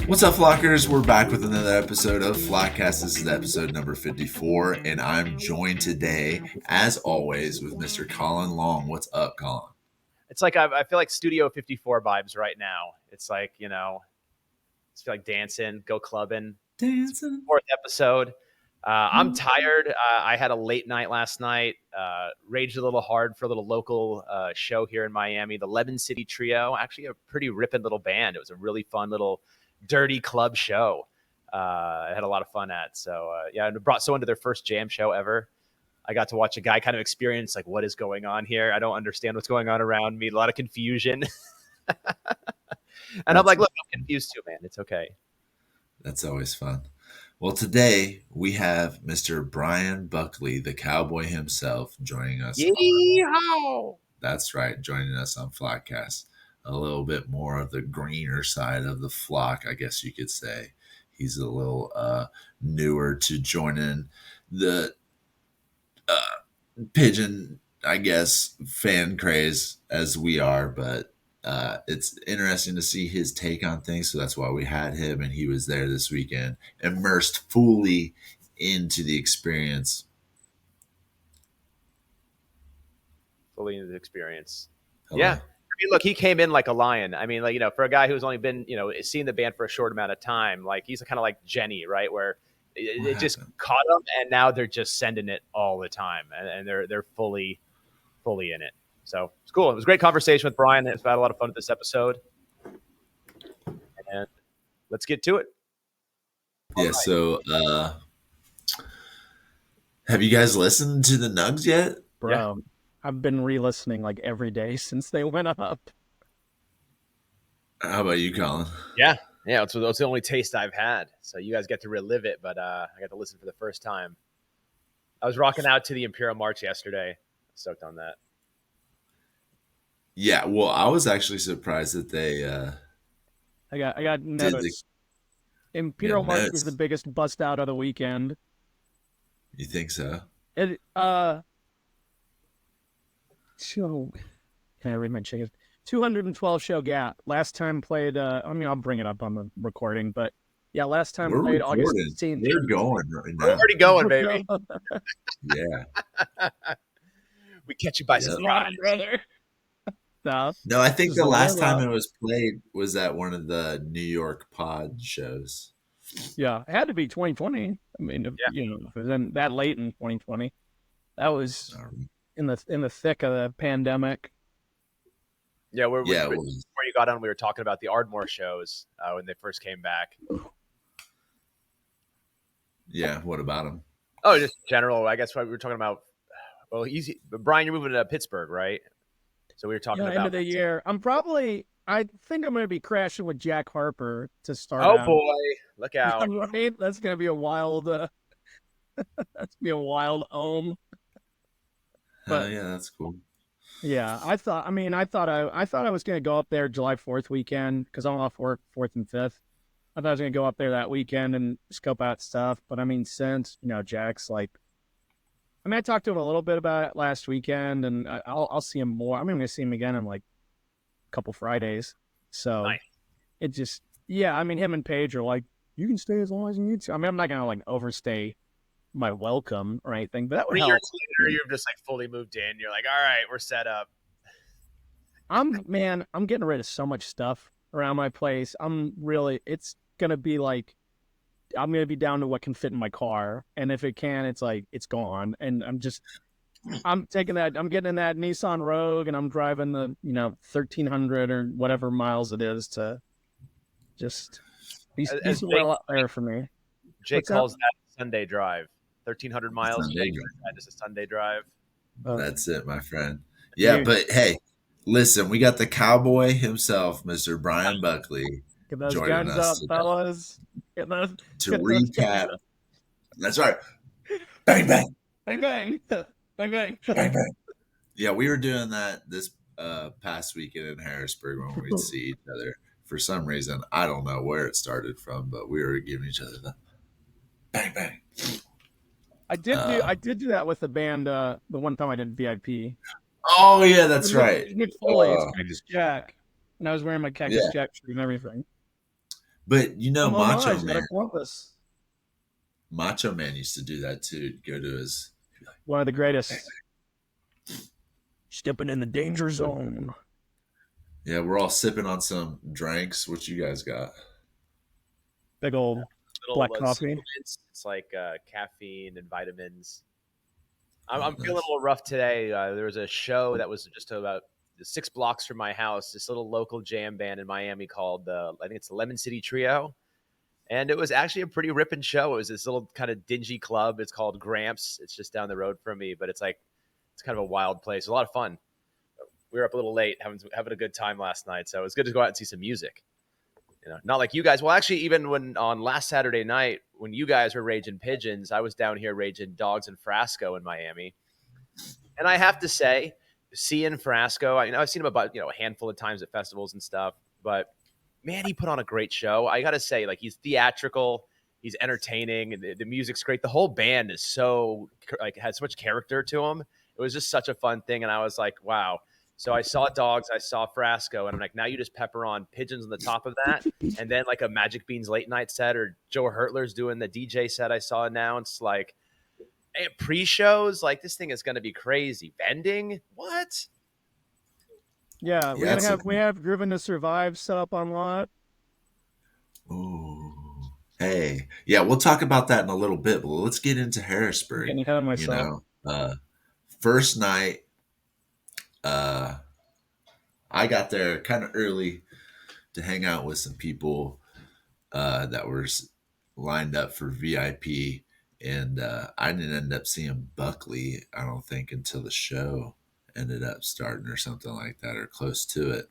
What's up, Flockers? We're back with another episode of Flockast. This is episode number 54, and I'm joined today, as always, with Mr. Colin Long. What's up, Colin? It's like I feel like Studio 54 vibes right now. It's like, it's like dancing, go clubbing. Dancing. Fourth episode. I'm tired. I had a late night last night. Raged a little hard for a little local show here in Miami. The Lemon City Trio, actually a pretty ripping little band. It was a really fun little dirty club show. I had a lot of fun at. So, yeah, and brought someone to their first jam show ever. I got to watch a guy kind of experience, like, what is going on here? I don't understand what's going on around me. A lot of confusion. And I'm like, look, I'm confused too, man. It's okay. That's always fun. Well, today we have Mr. Bryan Buckley, the Cowboy himself, joining us. Yeehaw! That's right, joining us on Flockcast. A little bit more of the greener side of the flock, I guess you could say. He's a little newer to joining the pigeon, I guess, fan craze as we are, but it's interesting to see his take on things. So that's why we had him, and he was there this weekend, immersed fully into the experience. Fully into the experience. Hello. Yeah. I mean, look, he came in like a lion. I mean, like, for a guy who's only been, seen the band for a short amount of time, like, he's kind of like Jenny, right? Where it just caught them, and now they're just sending it all the time, and they're fully in it. So it's cool. It was a great conversation with Bryan. I've had a lot of fun with this episode, and let's get to it. Yeah. Right. So, have you guys listened to the Nugs yet, bro? Yeah. I've been re-listening like every day since they went up. How about you, Colin? Yeah. That's the only taste I've had. So you guys get to relive it, but I got to listen for the first time. I was rocking out to the Imperial March yesterday. Stoked on that. Yeah, well, I was actually surprised that they. I got noticed. Imperial March was the biggest bust out of the weekend. You think so? So, can I read my chickens? 212 show gap. Last time played, I'll bring it up on the recording, but yeah, last time played August 16th. We're going right now. We're already going, baby. Yeah. We catch you by surprise, brother. No, I think the last time it was played was at one of the New York pod shows. Yeah, it had to be 2020. I mean, if it was in that late in 2020, that was in the thick of the pandemic. Yeah, before you got on, we were talking about the Ardmore shows when they first came back. Yeah, what about them? Oh, just general. I guess what we were talking about. Well, easy. Bryan, you're moving to Pittsburgh, right? So we were talking about end of the year. I think I'm going to be crashing with Jack Harper to start. Oh boy, look out! Right? That's going to be a wild. That's going to be a wild ohm. But yeah, that's cool. Yeah, I thought I was going to go up there July 4th weekend because I'm off work 4th and 5th. I thought I was going to go up there that weekend and scope out stuff. But I mean, since Jack's like, I talked to him a little bit about it last weekend, and I'll see him more. I'm going to see him again in like a couple Fridays. So nice. It just, him and Paige are like, you can stay as long as you need to. I'm not going to like overstay my welcome or anything, but that would help. Years later, you're just like fully moved in. You're like, all right, we're set up. I'm getting rid of so much stuff around my place. It's going to be like, I'm going to be down to what can fit in my car. And if it can, it's like, it's gone. And I'm taking that, I'm getting in that Nissan Rogue and I'm driving the, 1,300 or whatever miles it is to just be well up there for me. Jake calls that Sunday drive. 1,300 miles. That is a Sunday drive. That's it, my friend. Yeah, but hey, listen, we got the Cowboy himself, Mr. Bryan Buckley. Get those guns up, fellas. To recap. That's right. Bang, bang. Bang, bang. Bang, bang. Bang, bang. Yeah, we were doing that this past weekend in Harrisburg when we'd see each other. For some reason, I don't know where it started from, but we were giving each other the bang, bang. I did do that with the band the one time I did VIP. Oh, yeah, that's right. Nick Foley, it's Cactus Jack. And I was wearing my Cactus Jack shirt and everything. But Come on, he's got a Columbus. Macho Man used to do that too. Go to his. One of the greatest. Stepping in the danger zone. Yeah, we're all sipping on some drinks. What you guys got? Big old black coffee. It's like caffeine and vitamins. Oh, I'm feeling a little rough today. There was a show that was just about 6 blocks from my house. This little local jam band in Miami called I think it's the Lemon City Trio, and it was actually a pretty ripping show. It was this little kind of dingy club. It's called Gramps. It's just down the road from me, but it's kind of a wild place. It was a lot of fun. We were up a little late, having a good time last night, so it was good to go out and see some music. Not like you guys. Well, actually, even when on last Saturday night, when you guys were raging pigeons, I was down here raging dogs and Frasco in Miami. And I have to say, seeing Frasco, I've seen him about a handful of times at festivals and stuff, but man, he put on a great show. I gotta say, he's theatrical, he's entertaining, the music's great. The whole band is so has so much character to him. It was just such a fun thing, and I was like, wow. So I saw dogs, I saw Frasco, and I'm like, now you just pepper on pigeons on the top of that, and then like a Magic Beans late night set, or Joe Hertler's doing the DJ set I saw announced. Pre-shows, this thing is going to be crazy. Vending, what? Yeah, we have Driven to Survive set up on lot. Ooh. Hey, yeah, we'll talk about that in a little bit, but let's get into Harrisburg. Getting ahead of myself. First night, I got there kind of early to hang out with some people that were lined up for VIP, and I didn't end up seeing Buckley, I don't think, until the show ended up starting or something like that, or close to it.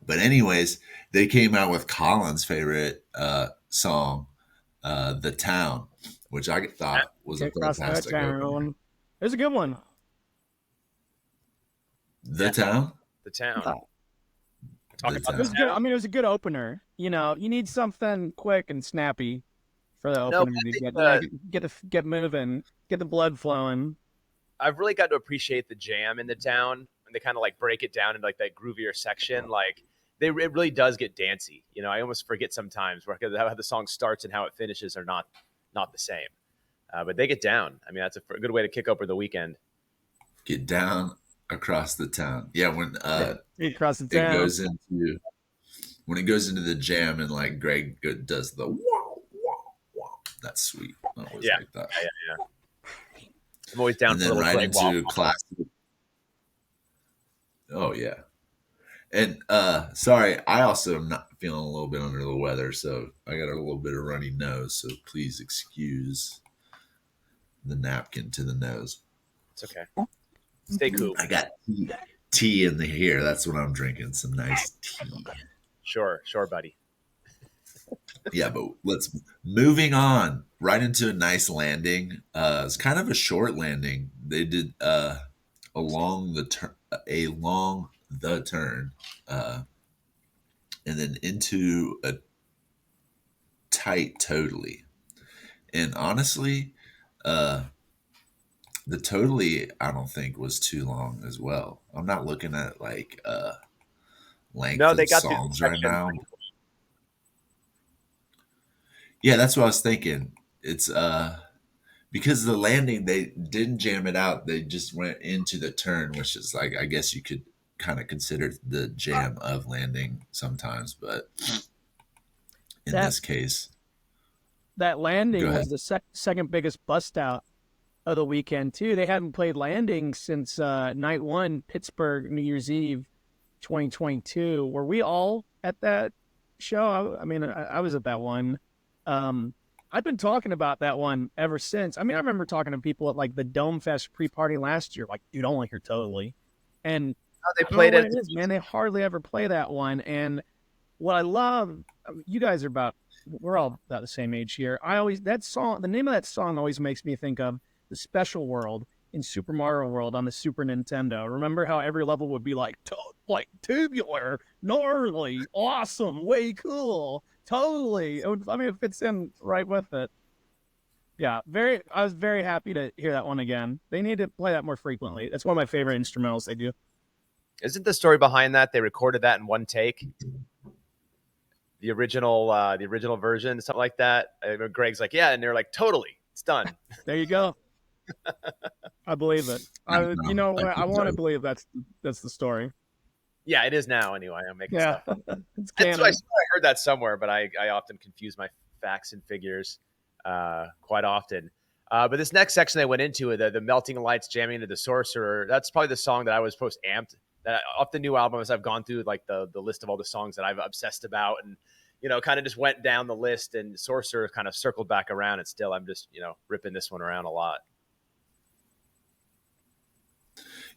But anyways, they came out with Colin's favorite song, "The Town," which I thought was a fantastic opener. It was a good one. The Town? The Town. It was good. It was a good opener. You need something quick and snappy for the opening to get moving, get the blood flowing. I've really got to appreciate the jam in The Town, and they kind of break it down into that groovier section. It really does get dancey. I almost forget sometimes how the song starts and how it finishes are not the same. But they get down. That's a good way to kick over the weekend. Get down across the town. Yeah, when across the town. When it goes into the jam and Greg does the wow wow wow. That's sweet. I always like that. Yeah. I'm always down and for then right Greg into classic. Oh yeah. And sorry, I also am not feeling a little bit under the weather, so I got a little bit of runny nose, so please excuse the napkin to the nose. It's okay. Stay cool. I got tea in the here. That's what I'm drinking. Some nice tea. Sure, buddy. Yeah, but moving on right into a nice landing. It's kind of a short landing. They did along the turn, and then into a tight totally. And honestly, the totally I don't think was too long as well. I'm not looking at length of songs right now. Yeah, that's what I was thinking. It's because the landing they didn't jam it out. They just went into the turn, which is I guess you could kind of consider the jam of landing sometimes, but in this case, that landing was the second biggest bust out of the weekend too. They hadn't played landing since night one, Pittsburgh, New Year's Eve, 2022. Were we all at that show? I was at that one. I've been talking about that one ever since. I remember talking to people at the Dome Fest pre-party last year, dude, I want to hear Totally. And they played it. Man, they hardly ever play that one. And what I love, you guys are we're all about the same age here. The name of that song always makes me think of the Special World in Super Mario World on the Super Nintendo. Remember how every level would be tubular, gnarly, awesome, way cool. Totally. It fits in right with it. Yeah, I was very happy to hear that one again. They need to play that more frequently. That's one of my favorite instrumentals they do. Isn't the story behind that they recorded that in one take? the original version, something like that. And Greg's like, yeah, and they're like, totally, it's done. There you go. I believe it. I don't You know. know Like, what? I want to believe that's the story. Yeah, it is now. Anyway, I'm making Yeah, stuff up. it's That's what I canon. swear I heard that somewhere, but I often confuse my facts and figures quite often. But this next section they went into, the melting lights jamming into the sorcerer, that's probably the song that I was most amped. That off the new album, as I've gone through like the list of all the songs that I've obsessed about, and kind of just went down the list, and sorcerer kind of circled back around, and still I'm just ripping this one around a lot.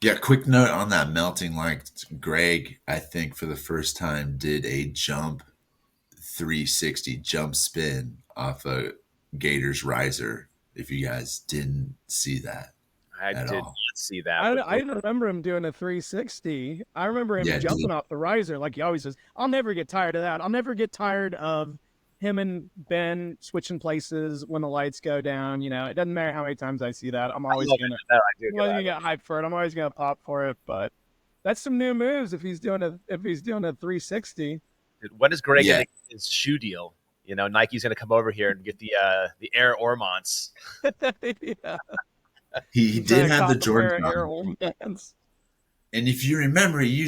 Yeah, quick note on that melting light. Greg, I think for the first time did a jump 360 jump spin off a Gators riser. If you guys didn't see that I at did all. not see that. I remember him doing a 360. I remember him Yeah, jumping dude. off the riser like he always says. I'll never get tired of that. I'll never get tired of him and Ben switching places when the lights go down. It doesn't matter how many times I see that. I'm always gonna get hyped for it. I'm always gonna pop for it. But that's some new moves if he's doing a 360. Dude, when is Greg Yeah. going to get his shoe deal? Nike's going to come over here and get the Air Ormonts. Yeah. He did have the Jordan Air on. Ormonts. And if you remember, he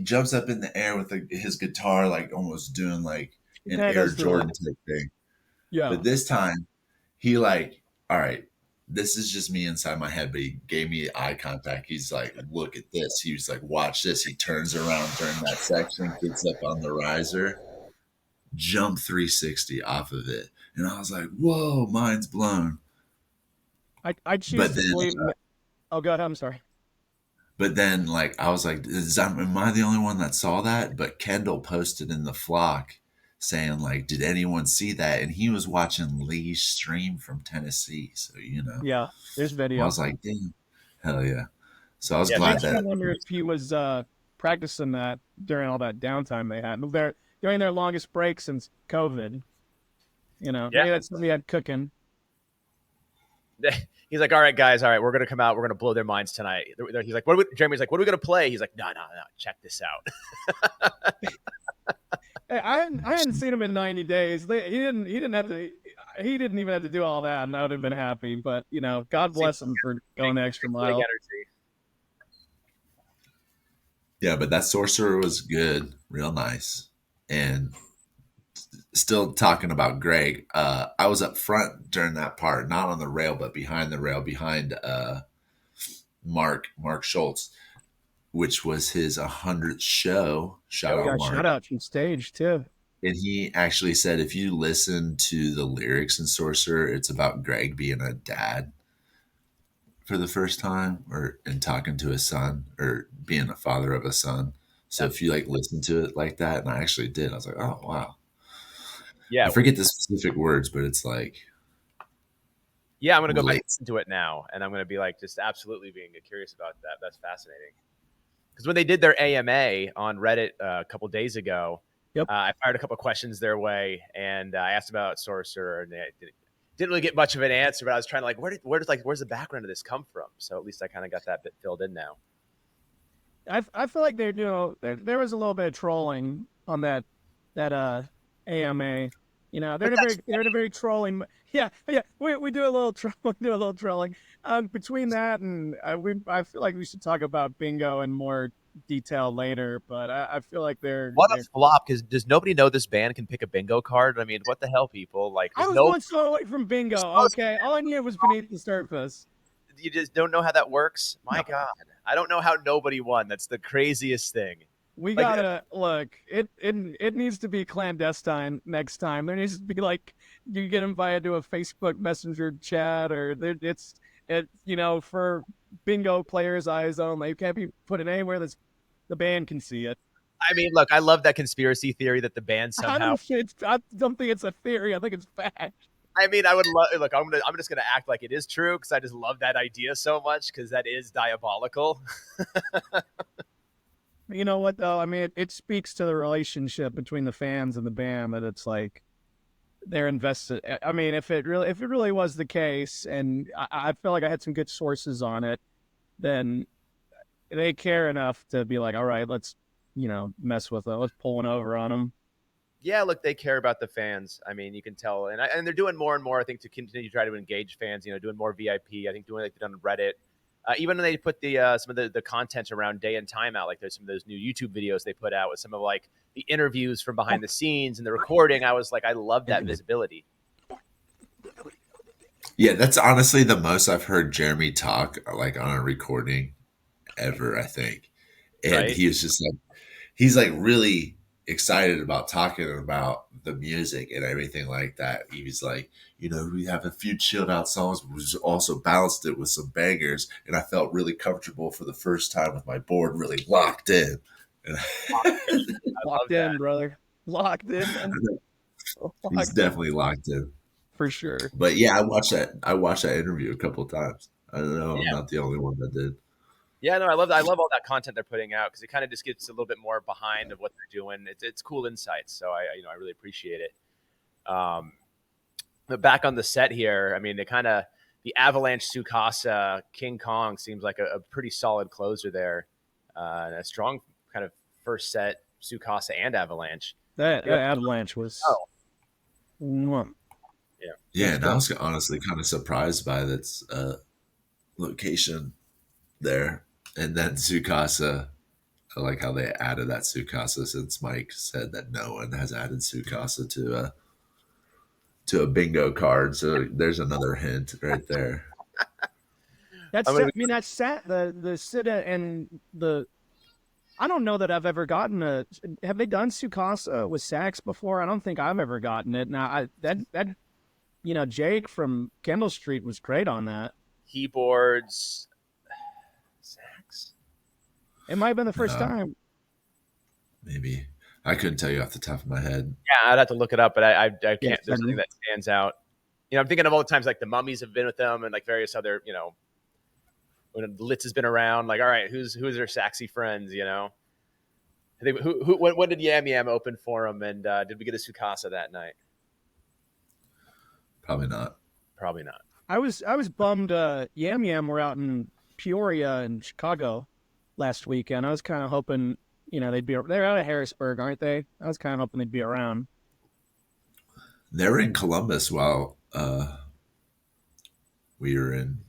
jumps up in the air with his guitar, like almost doing like an That Air is the- Jordan type thing. Yeah. But this time, he like, all right, this is just me inside my head, but he gave me eye contact. He's like, look at this. He was like, watch this. He turns around during that section, gets up on the riser, jump 360 off of it. And I was like, whoa, mind's blown. I choose But to then, believe. Oh God, I'm sorry. but then, like, I was like, am I the only one that saw that? But Kendall posted in the flock saying, like, did anyone see that? And he was watching Lee's stream from Tennessee. So, Yeah, there's I video. was like, damn, hell yeah. So I was Yeah, glad Makes me that. wonder if he was practicing that during all that downtime they had. During their longest break since COVID. Maybe that's something he had cooking. He's like, all right, guys, all right, we're going to come out. We're going to blow their minds tonight. He's like, Jeremy's like, what are we going to play? He's like, no, check this out. Hey, I hadn't seen him in 90 days. He didn't even have to do all that, and I would have been happy. But God bless him for going the extra mile. Yeah, but that sorcerer was good, real nice. And still talking about Greg, I was up front during that part, not on the rail, but behind the rail, behind Mark Schultz, which was his 100th show. Shout out, Mark. Shout out from stage too. And he actually said, if you listen to the lyrics in Sorcerer, it's about Greg being a dad for the first time, and talking to his son, or being a father of a son. So if you like listen to it like that, and I actually did, I was like, oh wow. Yeah, I forget the specific words, but it's like, yeah, I'm going to go back and listen to it now, and I'm going to be like, just absolutely being curious about that. That's fascinating. Because when they did their AMA on Reddit a couple days ago, Yep. I fired a couple questions their way, and I asked about Sorcerer, and they didn't really get much of an answer. But I was trying to like, where's the background of this come from? So at least I kind of got that bit filled in now. I feel like there was a little bit of trolling on that AMA. They're very trolling. Yeah. We do a little trolling. Between that and I feel like we should talk about bingo in more detail later. But I feel like they're a flop, because does nobody know this band can pick a bingo card? I mean, what the hell, people? Like, I was going so away from bingo. Okay, all I knew was beneath the surface. You just don't know how that works? My God, I don't know how nobody won. That's the craziest thing. We gotta look. It needs to be clandestine next time. There needs to be like you get invited to a Facebook Messenger chat, or it's for bingo players' eyes only. It can't be put in anywhere that's the band can see it. I mean, look, I love that conspiracy theory that the band somehow. I don't think it's a theory. I think it's fact. I mean, I would love. Look, I'm just gonna act like it is true, because I just love that idea so much, because that is diabolical. You know what though? I mean, it speaks to the relationship between the fans and the band, that it's like they're invested. I mean, if it really was the case, and I feel like I had some good sources on it, then they care enough to be like, all right, let's mess with it. Let's pull one over on them. Yeah, look, they care about the fans. I mean, you can tell, and they're doing more and more. I think to continue to try to engage fans. Doing more VIP. I think doing like they've done on Reddit. Even when they put the some of the content around day and time out, like there's some of those new YouTube videos they put out with some of like the interviews from behind the scenes and the recording. I was like, I love that visibility. Yeah, that's honestly the most I've heard Jeremy talk like on a recording ever, I think. And Right? he was just like he's like really excited about talking about the music and everything like that. He was like, we have a few chilled out songs, but we also balanced it with some bangers. And I felt really comfortable for the first time with my board really locked in. And Locked in, brother. Locked in. he's definitely locked in. For sure. But yeah, I watched that interview a couple of times. I don't know. I'm Yeah. not the only one that did. Yeah, no, I love that. I love all that content they're putting out because it kind of just gets a little bit more behind of what they're doing. It's cool insights, so I really appreciate it. But back on the set here, I mean, the Avalanche Tsukasa King Kong seems like a pretty solid closer there, and a strong kind of first set Tsukasa and Avalanche. That Avalanche was. Oh. Mwah. Yeah, and I was honestly kind of surprised by that location there. And then Tsukasa, I like how they added that Tsukasa since Mike said that no one has added Tsukasa to a bingo card. So there's another hint right there. That's that's sad. The Sida and the. I don't know that I've ever gotten a. Have they done Tsukasa with sax before? I don't think I've ever gotten it. Now that Jake from Kendall Street was great on that. Keyboards, sax. It might have been the first time. Maybe I couldn't tell you off the top of my head. Yeah, I'd have to look it up, but I can't. There's something that stands out. I'm thinking of all the times like the Mummies have been with them, and like various other, when Litz has been around. Like, all right, who's their saxy friends? I think when did Yam Yam open for them, and did we get a Tsukasa that night? Probably not. Probably not. I was bummed. Yam Yam were out in Peoria and Chicago last weekend. I was kind of hoping, they're out of Harrisburg, aren't they? I was kind of hoping they'd be around. They were in Columbus while we were in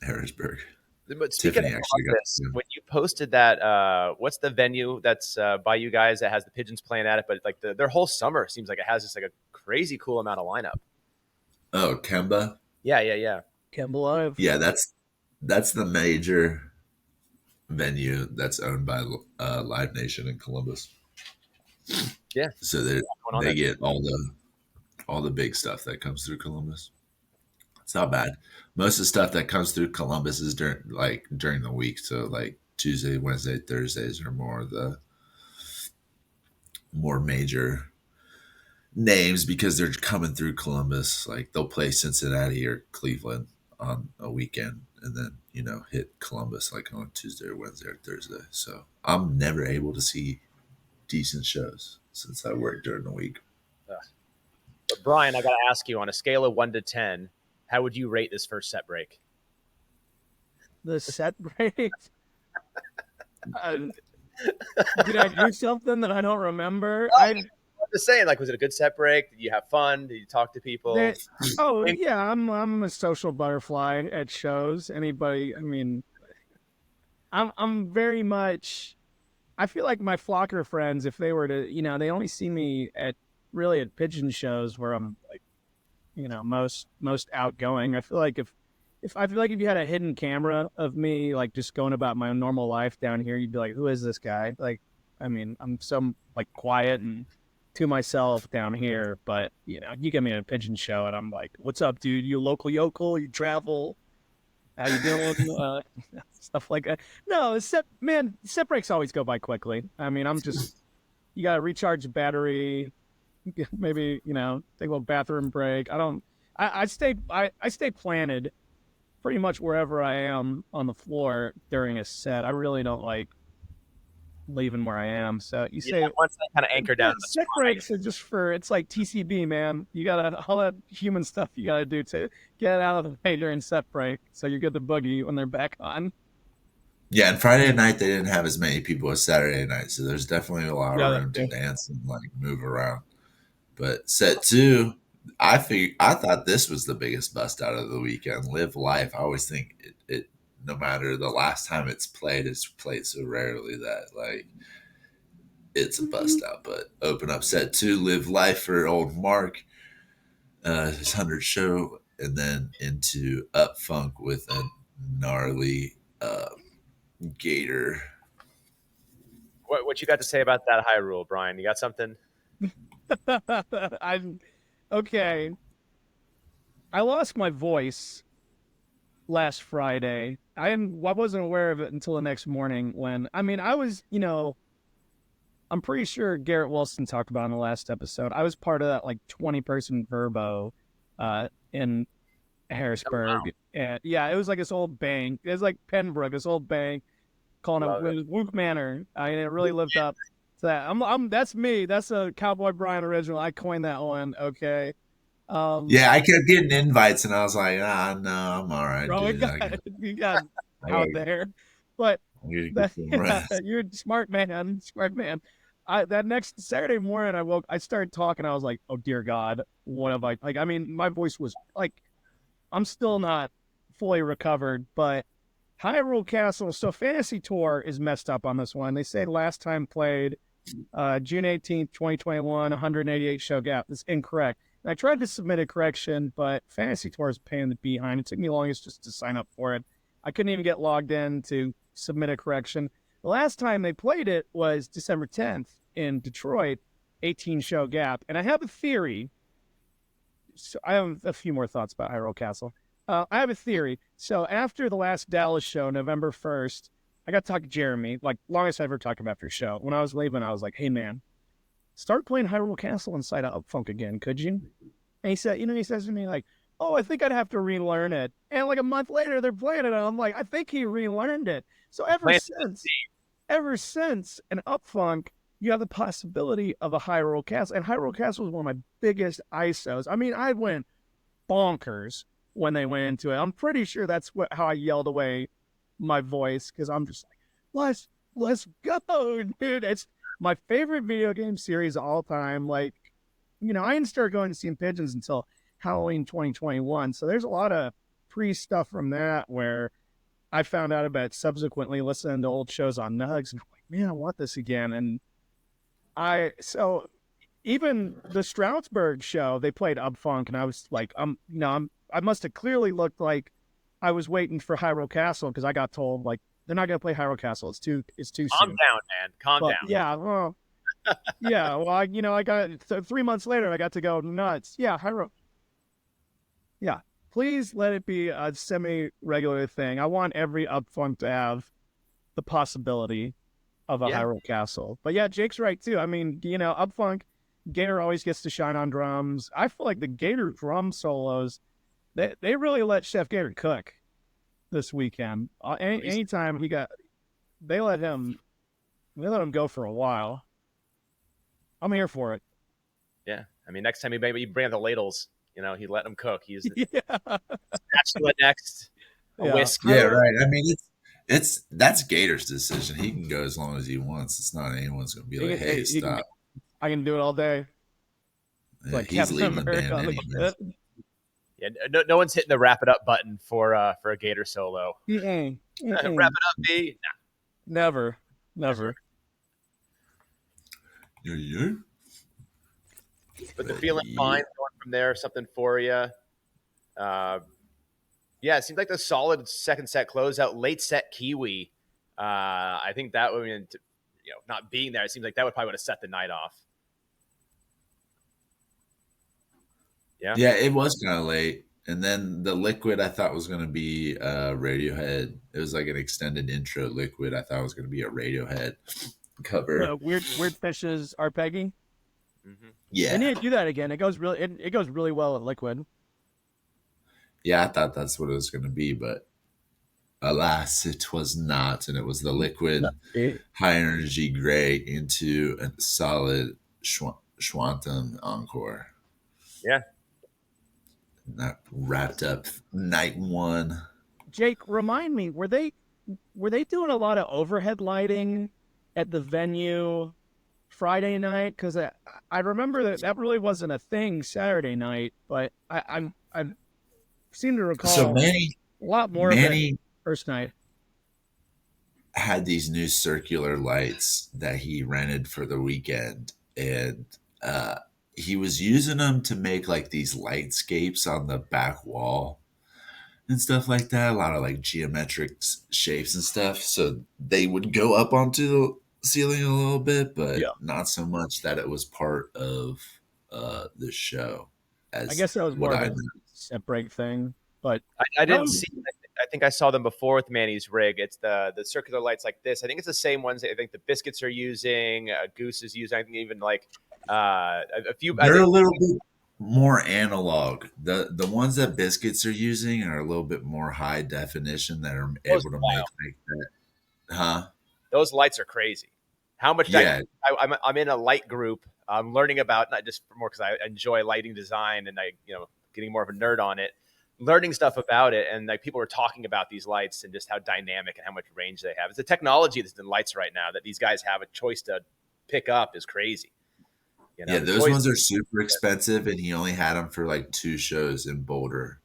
Harrisburg. But speaking of Columbus, when you posted that, what's the venue that's by you guys that has the Pigeons playing at it? But like their whole summer seems like it has just like a crazy cool amount of lineup. Oh, Kemba? Yeah. Kemba Live. Yeah, that's the major venue that's owned by Live Nation in Columbus. Yeah. So they get all the big stuff that comes through Columbus. It's not bad. Most of the stuff that comes through Columbus is during the week. So like Tuesday, Wednesday, Thursdays are more major names because they're coming through Columbus. Like they'll play Cincinnati or Cleveland on a weekend and then, hit Columbus like on Tuesday or Wednesday or Thursday. So I'm never able to see decent shows since I work during the week. But Bryan, I got to ask you, on a scale of 1 to 10, how would you rate this first set break? The set break? Did I do something that I don't remember? I'm just saying, like, was it a good set break? Did you have fun? Did you talk to people? Yeah, I'm a social butterfly at shows. Anybody, I mean, I'm very much. I feel like my flocker friends, if they were to, they only see me at pigeon shows where I'm like, most outgoing. I feel like if you had a hidden camera of me like just going about my normal life down here, you'd be like, who is this guy? Like, I mean, I'm so like quiet and to myself down here, but you get me at a pigeon show and I'm like, what's up, dude? You a local yokel? You travel? How you doing? Stuff like that. No, set breaks always go by quickly. I mean, you gotta recharge the battery. Maybe take a little bathroom break. I stay planted pretty much wherever I am on the floor during a set. I really don't like leaving where I am. So you say once I kind of anchor down. Set breaks are just it's like TCB, man. You gotta all that human stuff you gotta do to get out of the way during set break, so you're good to boogie when they're back on. Yeah, and Friday night they didn't have as many people as Saturday night, so there's definitely a lot of Yeah, room to dance and like move around. But set two, I thought this was the biggest bust out of the weekend. Live Life. I always think it no matter the last time it's played so rarely that like it's a bust out. But open up set two, Live Life for old Mark, his 100 show, and then into Up Funk with a gnarly Gator. What you got to say about that high rule, Brian? You got something? I'm okay. I lost my voice last Friday. I wasn't aware of it until the next morning when I was, I'm pretty sure Garrett Wilson talked about in the last episode. I was part of that like 20-person Verbo in Oh, wow. Harrisburg. And yeah, it was like this old bank. It was like Pembroke, this old bank calling Love it. it Wook Manor. I mean, it really lived up to that. That's me. That's a Cowboy Brian original. I coined that one. Okay. Yeah, I kept getting invites, and I was like, no, I'm all right, Bro, dude. you got I out gotta, there, but I gotta get that, some yeah, rest. you're a smart man, smart man. That next Saturday morning, I started talking. I was like, oh dear God, what have I like? I mean, my voice was like, I'm still not fully recovered, but Hyrule Castle. So Fantasy Tour is messed up on this one. They say last time played June 18th, 2021, 188 show gap. That's incorrect. And I tried to submit a correction, but Fantasy Tour is a pain in the behind. It took me longest just to sign up for it. I couldn't even get logged in to submit a correction. The last time they played it was December 10th in Detroit, 18 show gap. And I have a theory. So I have a few more thoughts about Hyrule Castle. I have a theory. So after the last Dallas show, November 1st, I got to talk to Jeremy, like longest I ever talked to him after a show. When I was leaving, I was like, hey man, start playing Hyrule Castle inside of Up Funk again, could you? And he said, he says to me like, oh, I think I'd have to relearn it. And like a month later, they're playing it. And I'm like, I think he relearned it. So ever since an Up Funk, you have the possibility of a Hyrule Castle. And Hyrule Castle was one of my biggest ISOs. I mean, I went bonkers when they went into it. I'm pretty sure that's how I yelled away my voice because I'm just like, let's go, dude. It's my favorite video game series of all time. Like, I didn't start going to see Pigeons until Halloween 2021. So there's a lot of pre stuff from that where I found out about subsequently listening to old shows on Nugs and I'm like, man, I want this again. And so even the Stroudsburg show, they played Up Funk, and I was like, I must have clearly looked like I was waiting for Hyrule Castle because I got told like they're not going to play Hyrule Castle. It's too Calm soon. down, man. Calm But down. yeah, well, yeah, well, I got 3 months later, I got to go nuts. Yeah, Hyrule. Yeah, please let it be a semi-regular thing. I want every Up Funk to have the possibility of a Yeah. Hyrule Castle. But yeah, Jake's right too. I mean, Up Funk, Gator always gets to shine on drums. I feel like the Gator drum solos, they really let Chef Gator cook this weekend. Anytime they let him go for a while. I'm here for it. Yeah. I mean, next time he bring out the ladles, he let him cook. He's Yeah, spatula next, a yeah. whisk. Yeah, right. I mean, that's Gator's decision. He can go as long as he wants. It's not anyone's going to be like, hey, stop. I can do it all day. Yeah, Like he's Captain leaving the America band on the anyway. kid. Yeah, no one's hitting the wrap it up button for a Gator solo. Mm-mm. Wrap it up, B. Never. Nah. Yeah. But the feeling fine going from there, something for you. Yeah, it seems like the solid second set closeout, late set Kiwi. I think that would mean, not being there, it seems like that would probably would have set the night off. Yeah, it was kind of late. And then the liquid I thought was going to be Radiohead. It was like an extended intro liquid. I thought it was going to be a Radiohead cover. Weird fishes are pegging. Mm-hmm. Yeah. They need to do that again. It goes really well with liquid. Yeah, I thought that's what it was going to be, but alas, it was not. And it was the liquid high energy gray into a solid Schwantum encore. Yeah. And that wrapped up night one. Jake, remind me, were they were they doing a lot of overhead lighting at the venue Friday night? Because I remember that really wasn't a thing Saturday night, but I seem to So recall Manny a lot more of it Manny first night. had these new circular lights that he rented for the weekend, and uh, he was using them to make like these lightscapes on the back wall and stuff like that. A lot of like geometric shapes and stuff. So they would go up onto the ceiling a little bit, but Yeah. not so much that it was part of the show I as guess that was what more of I a know. separate thing, but I that didn't was see. I think I saw them before with Manny's rig. It's the circular lights like this. I think it's the same ones that I think the Biscuits are using. Goose is using. I think even like a few. I They're a think little bit more analog. The ones that Biscuits are using are a little bit more high definition that are those able to are make wild. like that. Huh? Those lights are crazy. How much Yeah. I'm in a light group. I'm learning about not just more because I enjoy lighting design and I getting more of a nerd on it, learning stuff about it, and like people were talking about these lights and just how dynamic and how much range they have. It's the technology that's in lights right now that these guys have a choice to pick up is crazy. Yeah, The those toys. ones are super expensive, and he only had them for like two shows in Boulder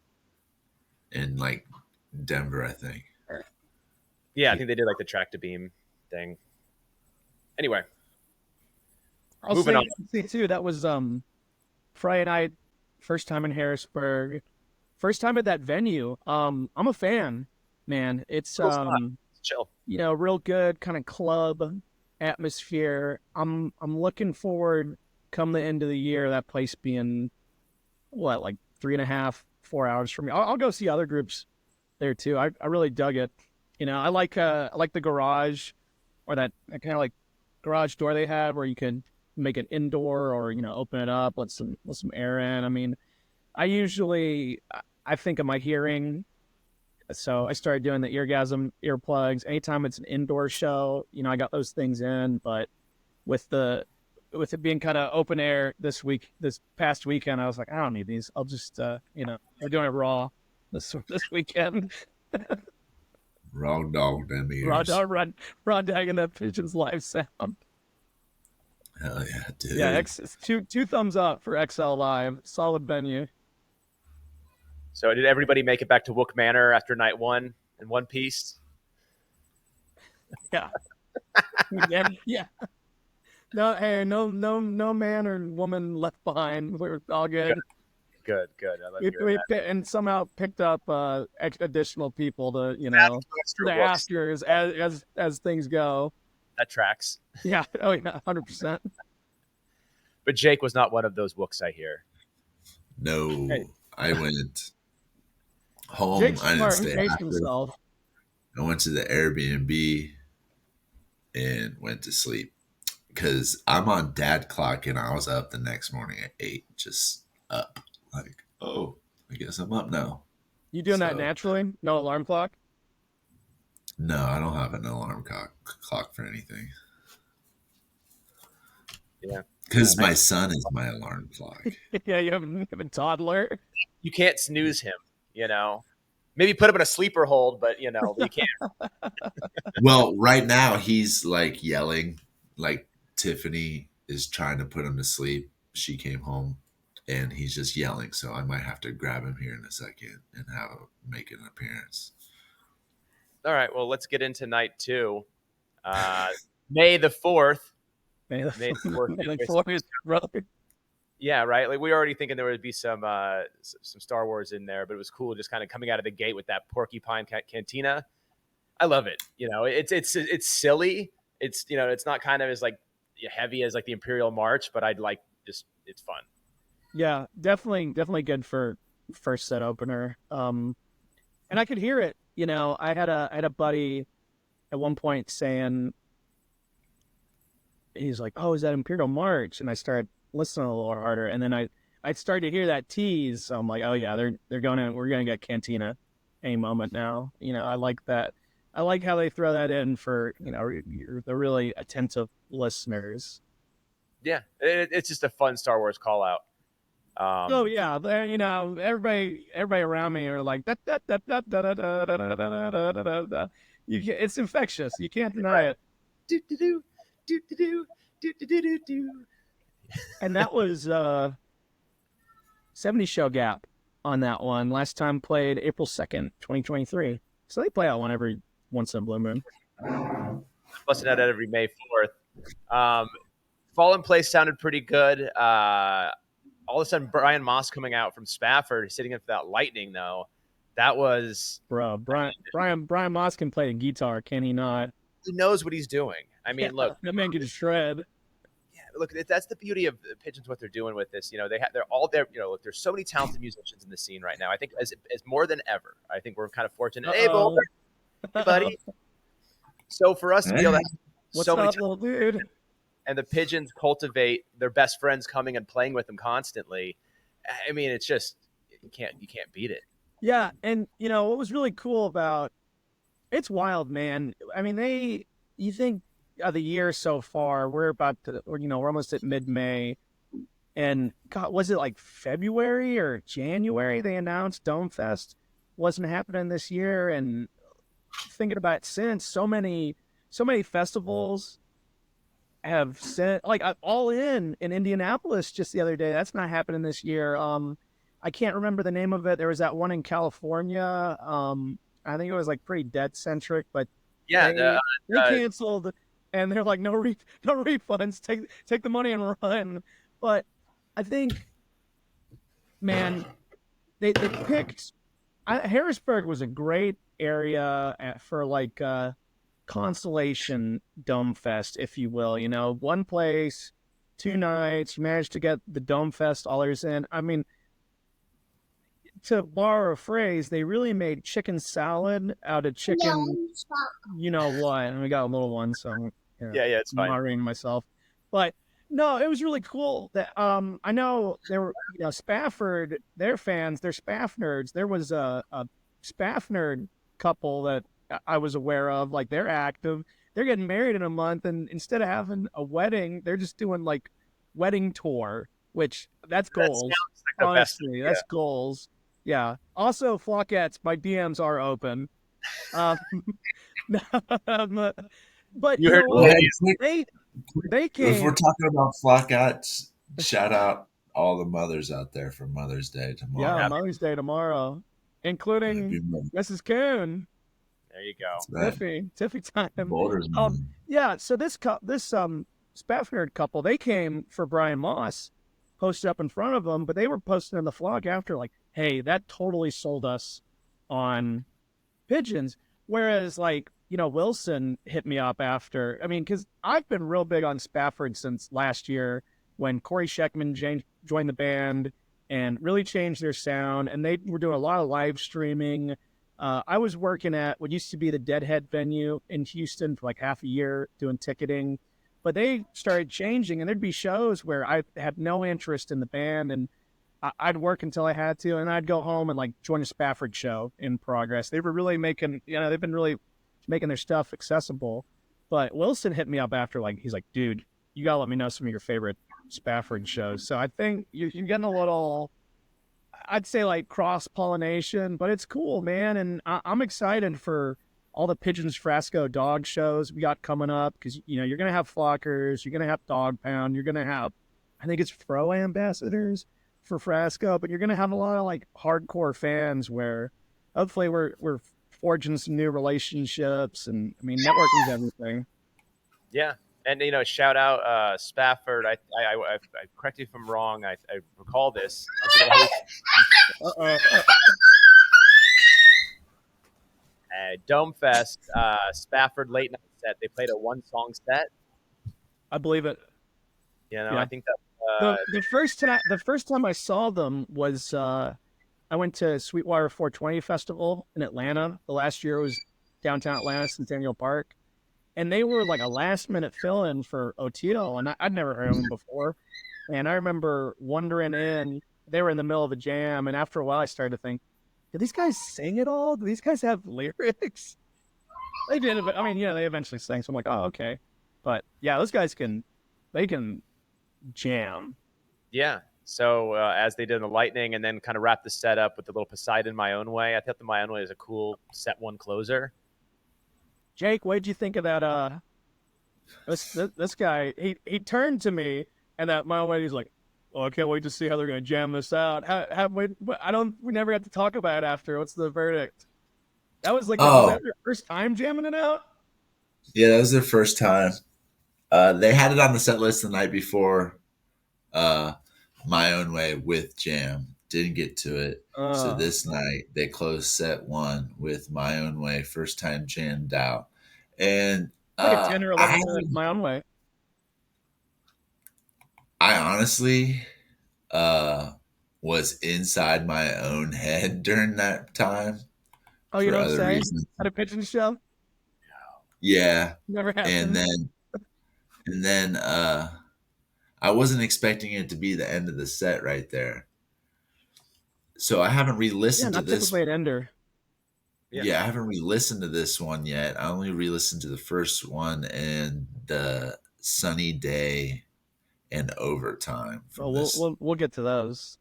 and like Denver, I think. Yeah, I He, think they did like the track to beam thing. Anyway, I'll moving on. say too that was Friday night, first time in Harrisburg, first time at that venue. I'm a fan, man. It's Cool spot. Chill. real good kind of club atmosphere. I'm looking forward come the end of the year that place being what like 3.5 4 hours from me. I'll go see other groups there too. I really dug it. I like the garage or that kind of like garage door they had where you can make it indoor or open it up, let some air in. I mean, I think of my hearing, so I started doing the eargasm earplugs. Anytime it's an indoor show, I got those things in. But with the with it being kind of open air this past weekend, I was like, I don't need these. I'll just we're doing it raw this weekend. raw dog them Raw ears. dog raw dagging that pigeon's live sound. Hell yeah, Yeah, dude. two thumbs up for XL Live. Solid venue. So did everybody make it back to Wook Manor after night one in one piece? Yeah. Yeah. No, hey, no man or woman left behind. We're all good. Good. I love hearing that. And somehow picked up additional people to That's extra the Wooks. afters as things go. That tracks. Yeah. Oh yeah. 100%. But Jake was not one of those Wooks, I hear. No, Hey. I went home. Jake's I didn't smart. He stay paced after. himself. I went to the Airbnb and went to sleep because I'm on dad clock and I was up the next morning at 8, just up. Like, oh, I guess I'm up now. You doing that So, naturally? No alarm clock? no, I don't have an alarm clock for anything. Yeah. Because my son is my alarm clock. Yeah, you have a toddler. You can't snooze him, Maybe put him in a sleeper hold, but you can't. Well, right now he's like yelling, like Tiffany is trying to put him to sleep. She came home and he's just yelling. So I might have to grab him here in a second and have him make an appearance. All right, well, let's get into night two. May the 4th. May the May the 4th. May the 4th, brother. Yeah, right. Like we were already thinking there would be some Star Wars in there, but it was cool just kind of coming out of the gate with that porcupine cantina. I love it. It's silly. It's not kind of as like heavy as like the Imperial March, but it's fun. Yeah, definitely good for first set opener. And I could hear it. I had a buddy at one point saying, he's like, "Oh, is that Imperial March?" And I started listening a little harder, and then I started to hear that tease. So I'm like, "Oh yeah, we're gonna get Cantina any moment now." I like that. I like how they throw that in for the really attentive listeners. Yeah, it's just a fun Star Wars call out. Oh yeah, everybody around me are like that. It's infectious. You can't deny it. Do do do do do do do do do do. And that was 70 show gap on that one. Last time played April 2nd, 2023. So they play out one every once in a blue moon. Busting out every May 4th. Fall in Place sounded pretty good. All of a sudden, Brian Moss coming out from Spafford, sitting in for that lightning, though. That was... Bro, Brian Moss can play the guitar, can he not? He knows what he's doing. I mean, look... That man can shred. Yeah, look, that's the beauty of the Pigeons, what they're doing with this. They're all there. Look, there's so many talented musicians in the scene right now. I think as more than ever. I think we're kind of fortunate. Hey, Boulder. Hey, buddy. So for us to be able to have What's so many up, little dude? And the Pigeons cultivate their best friends coming and playing with them constantly. I mean, it's just you can't beat it. Yeah, and what was really cool about it's wild, man. I mean, you think of the year so far, we're almost at mid-May, and God, was it like February or January they announced Dome Fest wasn't happening this year? And thinking about it since, so many festivals have sent like All In Indianapolis just the other day. That's not happening this year. I can't remember the name of it. There was that one in California. I think it was like pretty dead centric, but yeah, they canceled, and they're like no refunds. Take the money and run. But I think, man, they picked. Harrisburg was a great area for like Constellation Dome Fest, if you will. One place, 2 nights. You managed to get the Dome Fest allers in. I mean, to borrow a phrase, they really made chicken salad out of chicken. You know what? And we got a little one, so yeah, it's fine. Moderating myself, but no, it was really cool that I know there were Spafford, their fans, they're Spaff nerds. There was a Spaff nerd couple that I was aware of, like they're active. They're getting married in a month, and instead of having a wedding, they're just doing like wedding tour, which that's goals. Like honestly, that's goals. Yeah. Also, Flockast, my DMs are open. But you heard they came. If we're talking about Flockast, shout out all the mothers out there for Mother's Day tomorrow. Yeah, Mother's Day tomorrow, including Mrs. Coon. There you go. Tiffy time. Yeah, so this Spafford couple, they came for Brian Moss, posted up in front of them, but they were posting in the vlog after, like, hey, that totally sold us on Pigeons. Whereas, like, Wilson hit me up after. I mean, because I've been real big on Spafford since last year when Corey Scheckman joined the band and really changed their sound. And they were doing a lot of live streaming. I was working at what used to be the Deadhead venue in Houston for like half a year doing ticketing. But they started changing, and there'd be shows where I had no interest in the band, and I'd work until I had to, and I'd go home and like join a Spafford show in progress. They were really making, they've been really making their stuff accessible. But Wilson hit me up after, like, he's like, dude, you gotta let me know some of your favorite Spafford shows. So I think you're getting a little, I'd say, like, cross-pollination, but it's cool, man. And I'm excited for all the Pigeons Frasco dog shows we got coming up, because, you're going to have Flockers, you're going to have Dog Pound, you're going to have, I think it's Fro ambassadors for Frasco, but you're going to have a lot of, like, hardcore fans where hopefully we're forging some new relationships, and, I mean, networking is everything. Yeah. And, shout out Spafford. I correct you if I'm wrong. I recall this. Dome Fest, Spafford late night set. They played a 1-song set. I believe it. Yeah. I think that the first time I saw them was I went to Sweetwater 420 Festival in Atlanta. The last year was downtown Atlanta, Centennial Park, and they were like a last minute fill-in for Otito, and I'd never heard of them before. And I remember wandering in. They were in the middle of a jam, and after a while, I started to think, do these guys sing at all? Do these guys have lyrics? They did. I mean, they eventually sang. So I'm like, oh, okay. But yeah, those guys can jam. Yeah. So as they did in the Lightning, and then kind of wrap the set up with the little Poseidon My Own Way. I thought the My Own Way is a cool set one closer. Jake, what did you think of that? This guy, he turned to me, and that my old lady's like, "Oh, I can't wait to see how they're gonna jam this out." I don't. We never got to talk about it after. What's the verdict? That was like, was Oh, that your first time jamming it out? yeah, that was their first time. They had it on the set list the night before. Uh, My Own Way with Jam. Didn't get to it. So Uh, this night they closed set one with My Own Way, first time jammed out. And like a 10 or I 11 minute my own way. I honestly uh was inside my own head during that time Oh, you for don't other say? reasons. At a pigeon show? Yeah. Never And happened. then I wasn't expecting it to be the end of the set right there. So I haven't Yeah, re-listened to not this. typically at Ender. Yeah. Yeah, I haven't re-listened to this one yet. I only re-listened to the first one and the Sunny Day and Overtime Oh, from this. we'll get to those.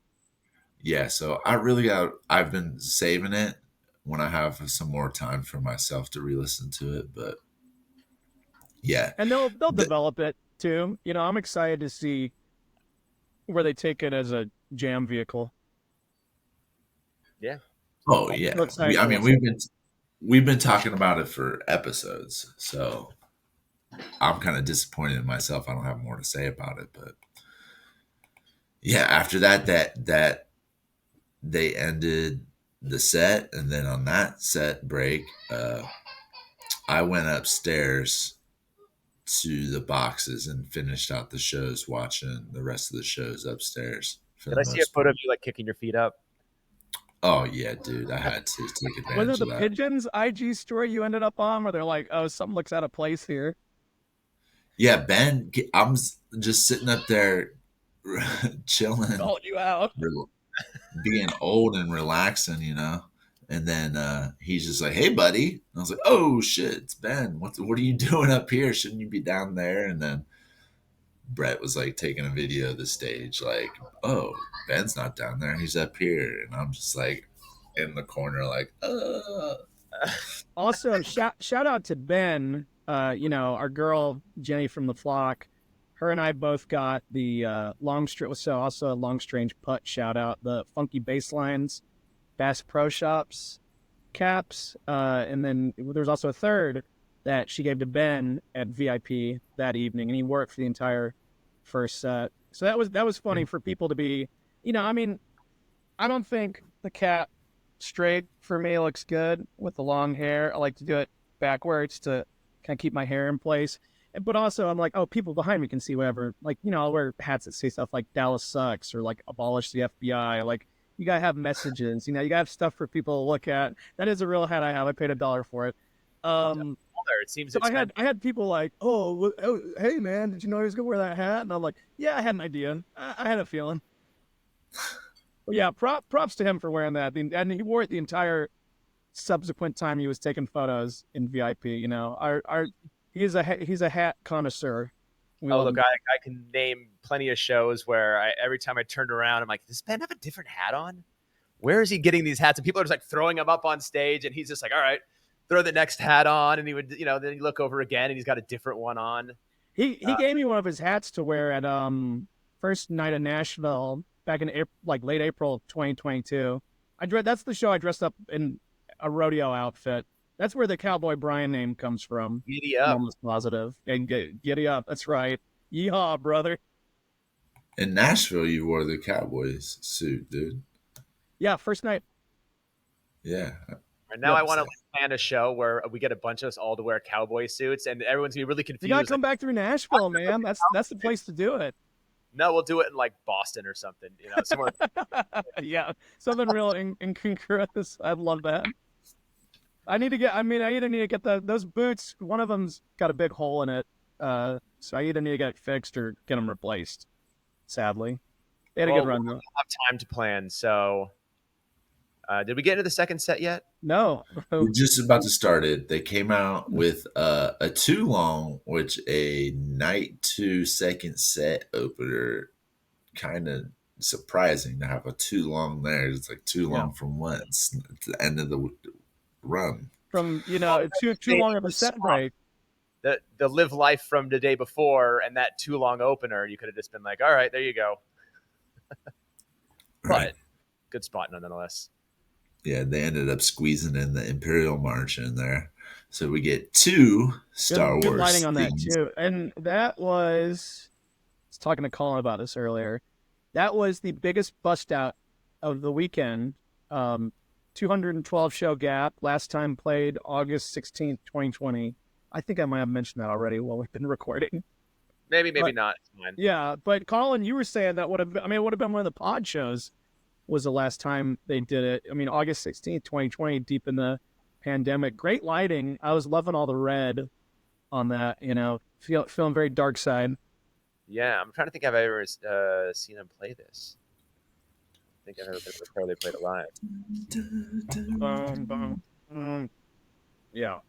Yeah, so I've been saving it when I have some more time for myself to re-listen to it. But yeah, And they'll the, develop it too. You know, I'm excited to see where they take it as a jam vehicle. Yeah. oh I'm yeah, so excited I for mean what's we've been talking about it for episodes, so I'm kind of disappointed in myself. I don't have more to say about it, but yeah, after that they ended the set, and then on that set break, I went upstairs to the boxes and finished out the shows, watching the rest of the shows upstairs for Did the I see a most photo part. of you like kicking your feet up? Oh yeah, dude, I had to take Was it advantage the of that. Pigeons IG story you ended up on where they're like, oh, something looks out of place here? Yeah, Ben, just sitting up there, chilling, Called you out. being old and relaxing, you know. And then he's just like, "Hey, buddy." And I was like, "Oh shit, it's Ben. What are you doing up here? Shouldn't you be down there?" And then Brett was like taking a video of the stage, like, "Oh, Ben's not down there. He's up here." And I'm just like in the corner, like, Also, shout out to Ben. You know, our girl Jenny from the flock. Her and I both got the long string. So also a long strange putt shout out. The funky baselines, Bass Pro Shops caps, and then there's also a third that she gave to Ben at VIP that evening, and he wore it for the entire first set. So that was funny for people to be, you know, I mean, I don't think the cap straight for me looks good with the long hair. I like to do it backwards to kind of keep my hair in place. But also, I'm like, oh, people behind me can see whatever. Like, you know, I'll wear hats that say stuff like Dallas sucks or like abolish the FBI. Like, you got to have messages. You know, you got to have stuff for people to look at. That is a real hat I have. I paid $1 for it. Um, There, it seems so I had expensive. I had people like, oh, hey man, did you know he was gonna wear that hat? And I'm like, yeah, I had an idea. I had a feeling. But yeah, props to him for wearing that. And he wore it the entire subsequent time he was taking photos in VIP. You know, our he's a hat connoisseur. We Oh, love look, him. I can name plenty of shows where every time I turned around, I'm like, does Ben have a different hat on? Where is he getting these hats? And people are just like throwing them up on stage, and he's just like, all right, throw the next hat on. And he would, then you look over again, and he's got a different one on. He gave me one of his hats to wear at first night of Nashville back in April, like late April of 2022. That's the show I dressed up in a rodeo outfit. That's where the Cowboy Bryan name comes from. Giddy I'm up. almost positive. And giddy up. That's right. Yeehaw, brother. in Nashville, you wore the Cowboys suit, dude. Yeah, first night. Yeah, And now Yep. I want to plan a show where we get a bunch of us all to wear cowboy suits, and everyone's gonna be really You gotta confused. come Like, back through Nashville, man. That's the place to do it. no, we'll do it in like Boston or something. Somewhere. Yeah, something real incongruous. I'd love that. I need to get. I mean, I either need to get those boots. One of them's got a big hole in it. So I either need to get it fixed or get them replaced. Sadly, they had a Well, good we'll run though. have time to plan. So, did we get into the second set yet? No, we're just about to start it. They came out with a too long, which a night two second set opener, kind of surprising to have a too long there. It's like too yeah. long from what? It's the end of the run. from too long of a set break. The live life from the day before and that too long opener, you could have just been like, all right, there you go. Right. But good spot nonetheless. Yeah, they ended up squeezing in the Imperial March in there. So we get two Star Good Wars lighting on that themes. too. And that was, I was talking to Colin about this earlier. That was the biggest bust out of the weekend. 212 show gap. Last time played August 16th, 2020. I think I might have mentioned that already while we've been recording. Maybe not. It's fine. Yeah, but Colin, you were saying that would have been, it would have been one of the pod shows was the last time they did it. I mean, August 16th, 2020, deep in the pandemic. Great lighting. I was loving all the red on that, feeling very dark side. Yeah, I'm trying to think if I've ever seen them play this. I think I've ever been before they played it live. Yeah.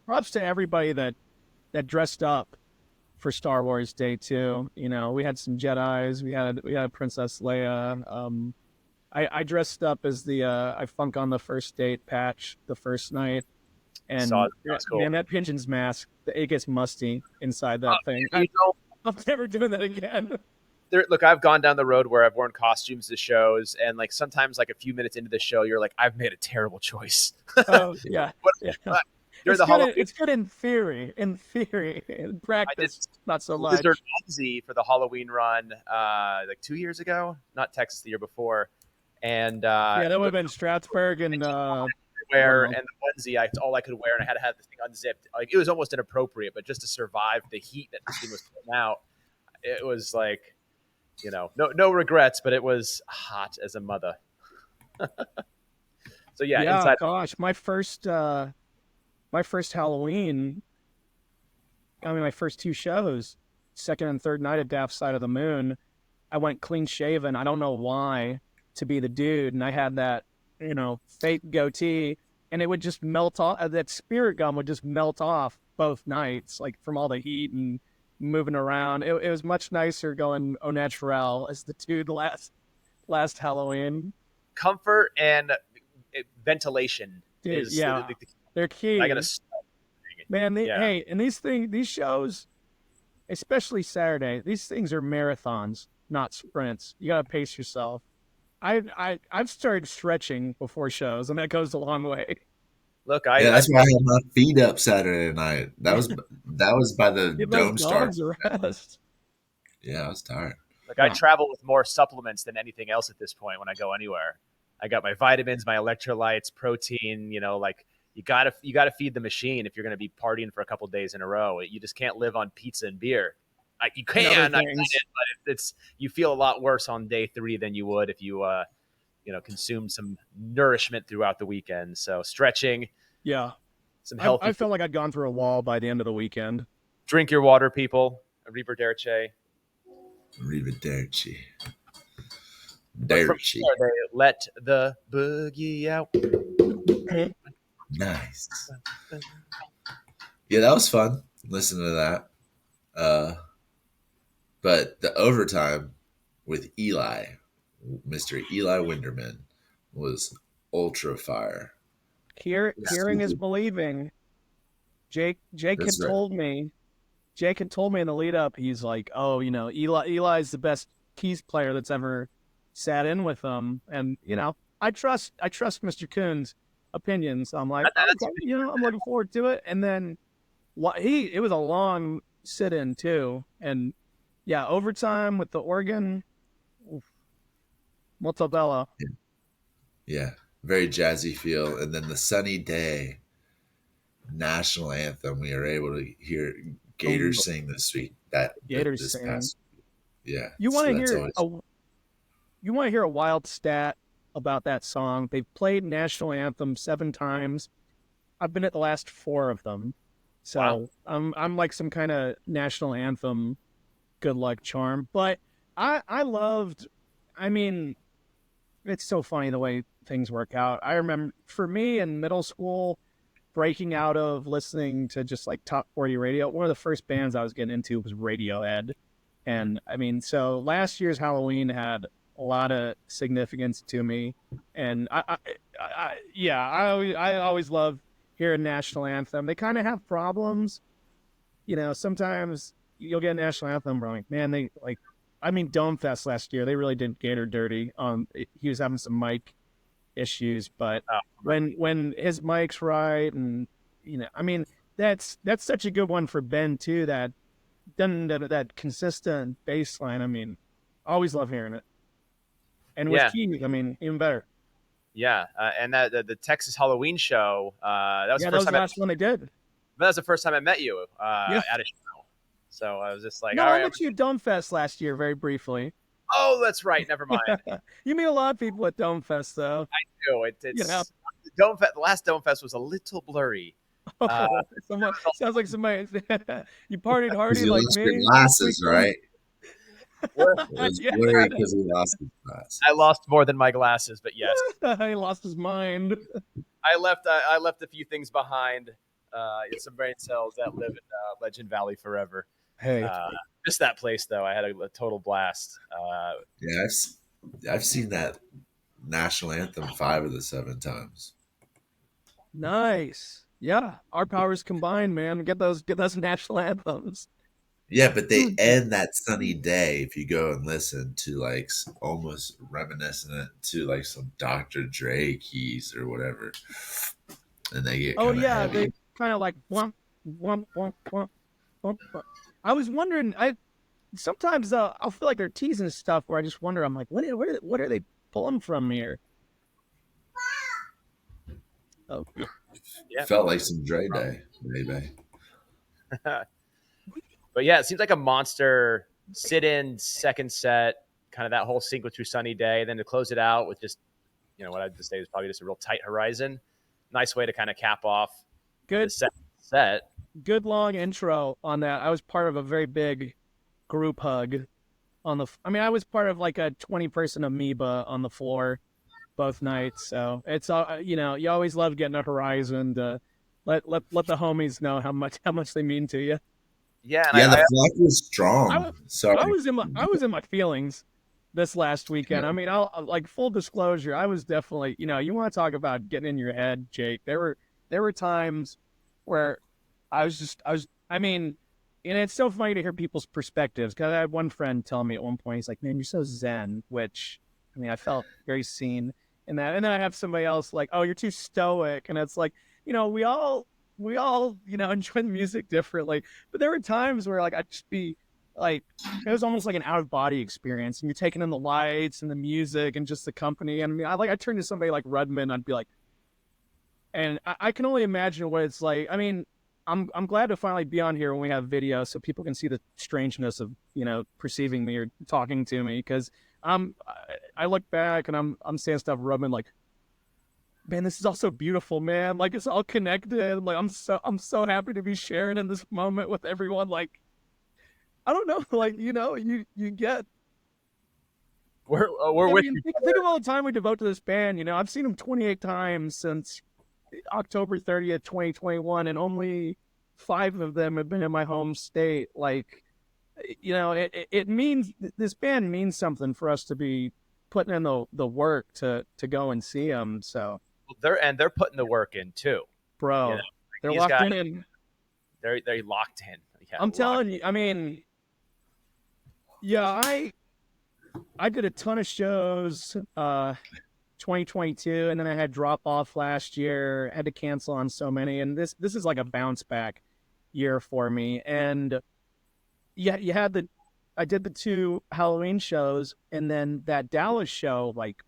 Props to everybody that dressed up for Star Wars Day 2. We had some Jedis, we had Princess Leia. I dressed up as the I funk on the first date patch the first night. And that's cool. Man, that pigeon's mask, it gets musty inside that thing. I'm never doing that again. Look, I've gone down the road where I've worn costumes to shows, and like sometimes, like a few minutes into the show, you're like, I've made a terrible choice. Oh yeah, it's good in theory. In practice, not so much. Lizard onesie for the Halloween run, like 2 years ago, not Texas, the year before, and that would have been Stroudsburg and wear and the onesie. All I could wear, and I had to have this thing unzipped. Like it was almost inappropriate, but just to survive the heat that this thing was putting out, it was like. No regrets, but it was hot as a mother. So yeah, inside. Gosh, my first Halloween. My first two shows, second and third night at Daft Side of the Moon, I went clean shaven. I don't know why, to be the dude, and I had that fake goatee, and it would just melt off. That spirit gum would just melt off both nights, like from all the heat and moving around. It was much nicer going au naturel as the dude last Halloween. Comfort and ventilation they're key. I gotta man. Hey, and these shows, especially Saturday, these things are marathons, not sprints. You gotta pace yourself. I've started stretching before shows, and that goes a long way. Look, that's why I had my feet up Saturday night. That was by the dome start. Yeah, I was tired. Look, I travel with more supplements than anything else at this point when I go anywhere. I got my vitamins, my electrolytes, protein. Like you gotta feed the machine if you're gonna be partying for a couple days in a row. You just can't live on pizza and beer. You can, but you feel a lot worse on day 3 than you would if you consume some nourishment throughout the weekend. So stretching. Yeah. Some healthy. I felt like I'd gone through a wall by the end of the weekend. Drink your water, people. Arrivederci. Arrivederci. They let the boogie out. Nice. Yeah, that was fun. Listening to that. But the overtime with Eli, Mr. Eli Winderman, was ultra fire. Hearing is believing. Jake had told me. Jake had told me in the lead up. He's like, "Oh, Eli's the best keys player that's ever sat in with him." And I trust Mr. Kuhn's opinions. I'm like, okay, I'm looking forward to it. And then it was a long sit-in too. And yeah, overtime with the organ, molto bello. Yeah, very jazzy feel. And then the sunny day national anthem, we are able to hear Gators sing this week. Gators sing. Past week. Yeah. You want to hear a wild stat about that song? They've played national anthem 7 times. I've been at the last 4 of them. So wow. I'm like some kind of national anthem good luck charm. But I loved, it's so funny the way things work out. I remember for me in middle school, breaking out of listening to just like top 40 radio, one of the first bands I was getting into was Radiohead. And so last year's Halloween had lot of significance to me, and I always love hearing national anthem. They kind of have problems, sometimes you'll get a national anthem, bro. Like, man, Dome Fest last year, they really did Gator dirty. He was having some mic issues, but when his mic's right, and that's such a good one for Ben too. That consistent bass line. Always love hearing it. And with Keith, even better. Yeah, and that the Texas Halloween show, that was the first time. The last one they did. That was the first time I met you at a show. So I was just like, no, I met you at Dome Fest last year, very briefly. Oh, that's right. Never mind. You meet a lot of people at Dome Fest, though. I do. It's Dome Fest. The last Dome Fest was a little blurry. Sounds like somebody. You partied hardy you like lost me. Your glasses, right? It was blurry because he lost his glasses. I lost more than my glasses, but yes, he lost his mind. I left a few things behind. Some brain cells that live in Legend Valley forever. Hey, missed that place though. I had a total blast. Yeah, I've seen that national anthem 5 of the 7 times. Nice. Yeah, our powers combined, man. Get those national anthems. Yeah, but they end that sunny day if you go and listen to like almost reminiscent to like some Dr. Dre keys or whatever, and they get heavy. They kind of like womp, womp, womp, womp, womp. I was wondering. Sometimes I'll feel like they're teasing stuff where I just wonder. I'm like, what are they pulling from here? Oh, yeah. Felt like some Dre day, maybe. But yeah, it seems like a monster sit-in second set, kind of that whole sequence through Sunny Day, then to close it out with just, what I'd just say is probably just a real tight horizon. Nice way to kind of cap off the second set. Good long intro on that. I was part of a very big group hug I was part of like a 20-person amoeba on the floor both nights. So it's you always love getting a horizon to let the homies know how much they mean to you. Yeah, the flock was strong. I was in my feelings this last weekend. Yeah. I'll like full disclosure. I was definitely, you want to talk about getting in your head, Jake. There were times where and it's so funny to hear people's perspectives, because I had one friend tell me at one point, he's like, "Man, you're so zen," which I felt very seen in that. And then I have somebody else like, "Oh, you're too stoic," and it's like, we all enjoy the music differently. But there were times where like I'd just be like, it was almost like an out of body experience, and you're taking in the lights and the music and just the company. And I turned to somebody like Rudman, I'd be like, and I can only imagine what it's like. I'm glad to finally be on here when we have video, so people can see the strangeness of perceiving me or talking to me, because I look back and I'm saying stuff, Rudman, like, man, this is all so beautiful, man. Like, it's all connected. Like, I'm so happy to be sharing in this moment with everyone. Like, I don't know, like, you get. We're with you. Think of all the time we devote to this band. I've seen them 28 times since October 30th, 2021, and only 5 of them have been in my home state. Like, it means, this band means something for us to be putting in the work to go and see them. So they're putting the work in too, bro. They're locked in. They're locked in. Yeah, I'm telling you. I did a ton of shows 2022, and then I had drop off last year, had to cancel on so many, and this is like a bounce back year for me. And I did the 2 Halloween shows, and then that Dallas show, like,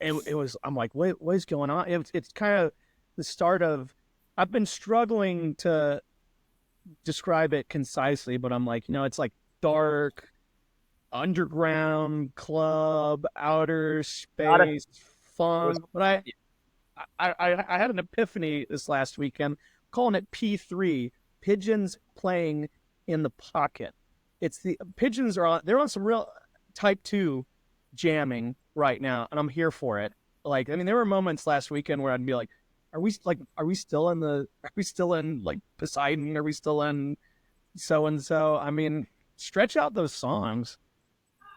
it was, I'm like, what is going on? It's kind of the start of, I've been struggling to describe it concisely, but I'm like, it's like dark, underground, club, outer space, fun. But I had an epiphany this last weekend, calling it P3, Pigeons Playing in the Pocket. It's the Pigeons they're on some real type 2 jamming right now, and I'm here for it. Like, there were moments last weekend where I'd be like, are we still in like Poseidon? Are we still in so and so? Stretch out those songs.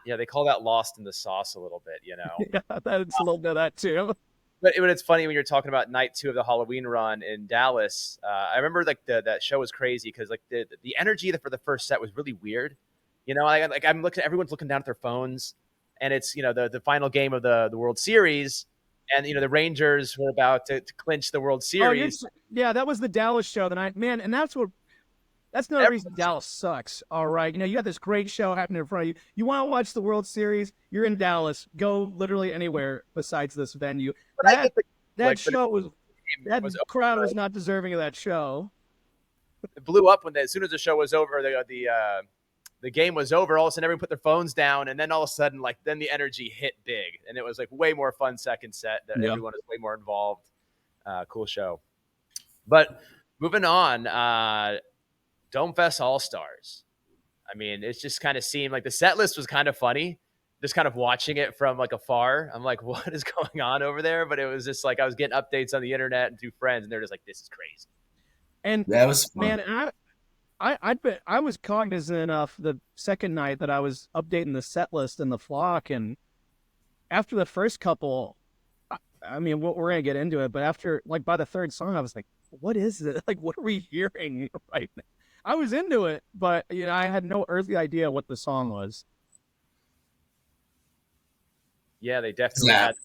Yeah, they call that lost in the sauce a little bit, Yeah, that's a little bit of that too. But it's funny when you're talking about night 2 of the Halloween run in Dallas. I remember like that show was crazy because like the energy for the first set was really weird. I'm looking, everyone's looking down at their phones, and it's the final game of the World Series, and the Rangers were about to clinch the World Series. Yeah, that was the Dallas show that man, and that's another reason Dallas sucks. All right, you got this great show happening in front of you. You want to watch the World Series? You're in Dallas. Go literally anywhere besides this venue. That crowd was not deserving of that show. It blew up as soon as the show was over. The game was over. All of a sudden, everyone put their phones down, and then all of a sudden, then the energy hit big, and it was like way more fun second set. That everyone was way more involved. Cool show. But moving on. Domefest All-Stars. I mean, it just kind of seemed like the set list was kind of funny. Just kind of watching it from afar. I'm like, what is going on over there? But it was just like I was getting updates on the internet and through friends, and they're just like, this is crazy. And that was fun. Man, I was cognizant enough the second night that I was updating the set list in the flock, and after the first couple, I mean, we're gonna get into it, but after by the third song, I was like, what is it? Like, what are we hearing right now? I was into it, but I had no earthly idea what the song was. Yeah, they definitely had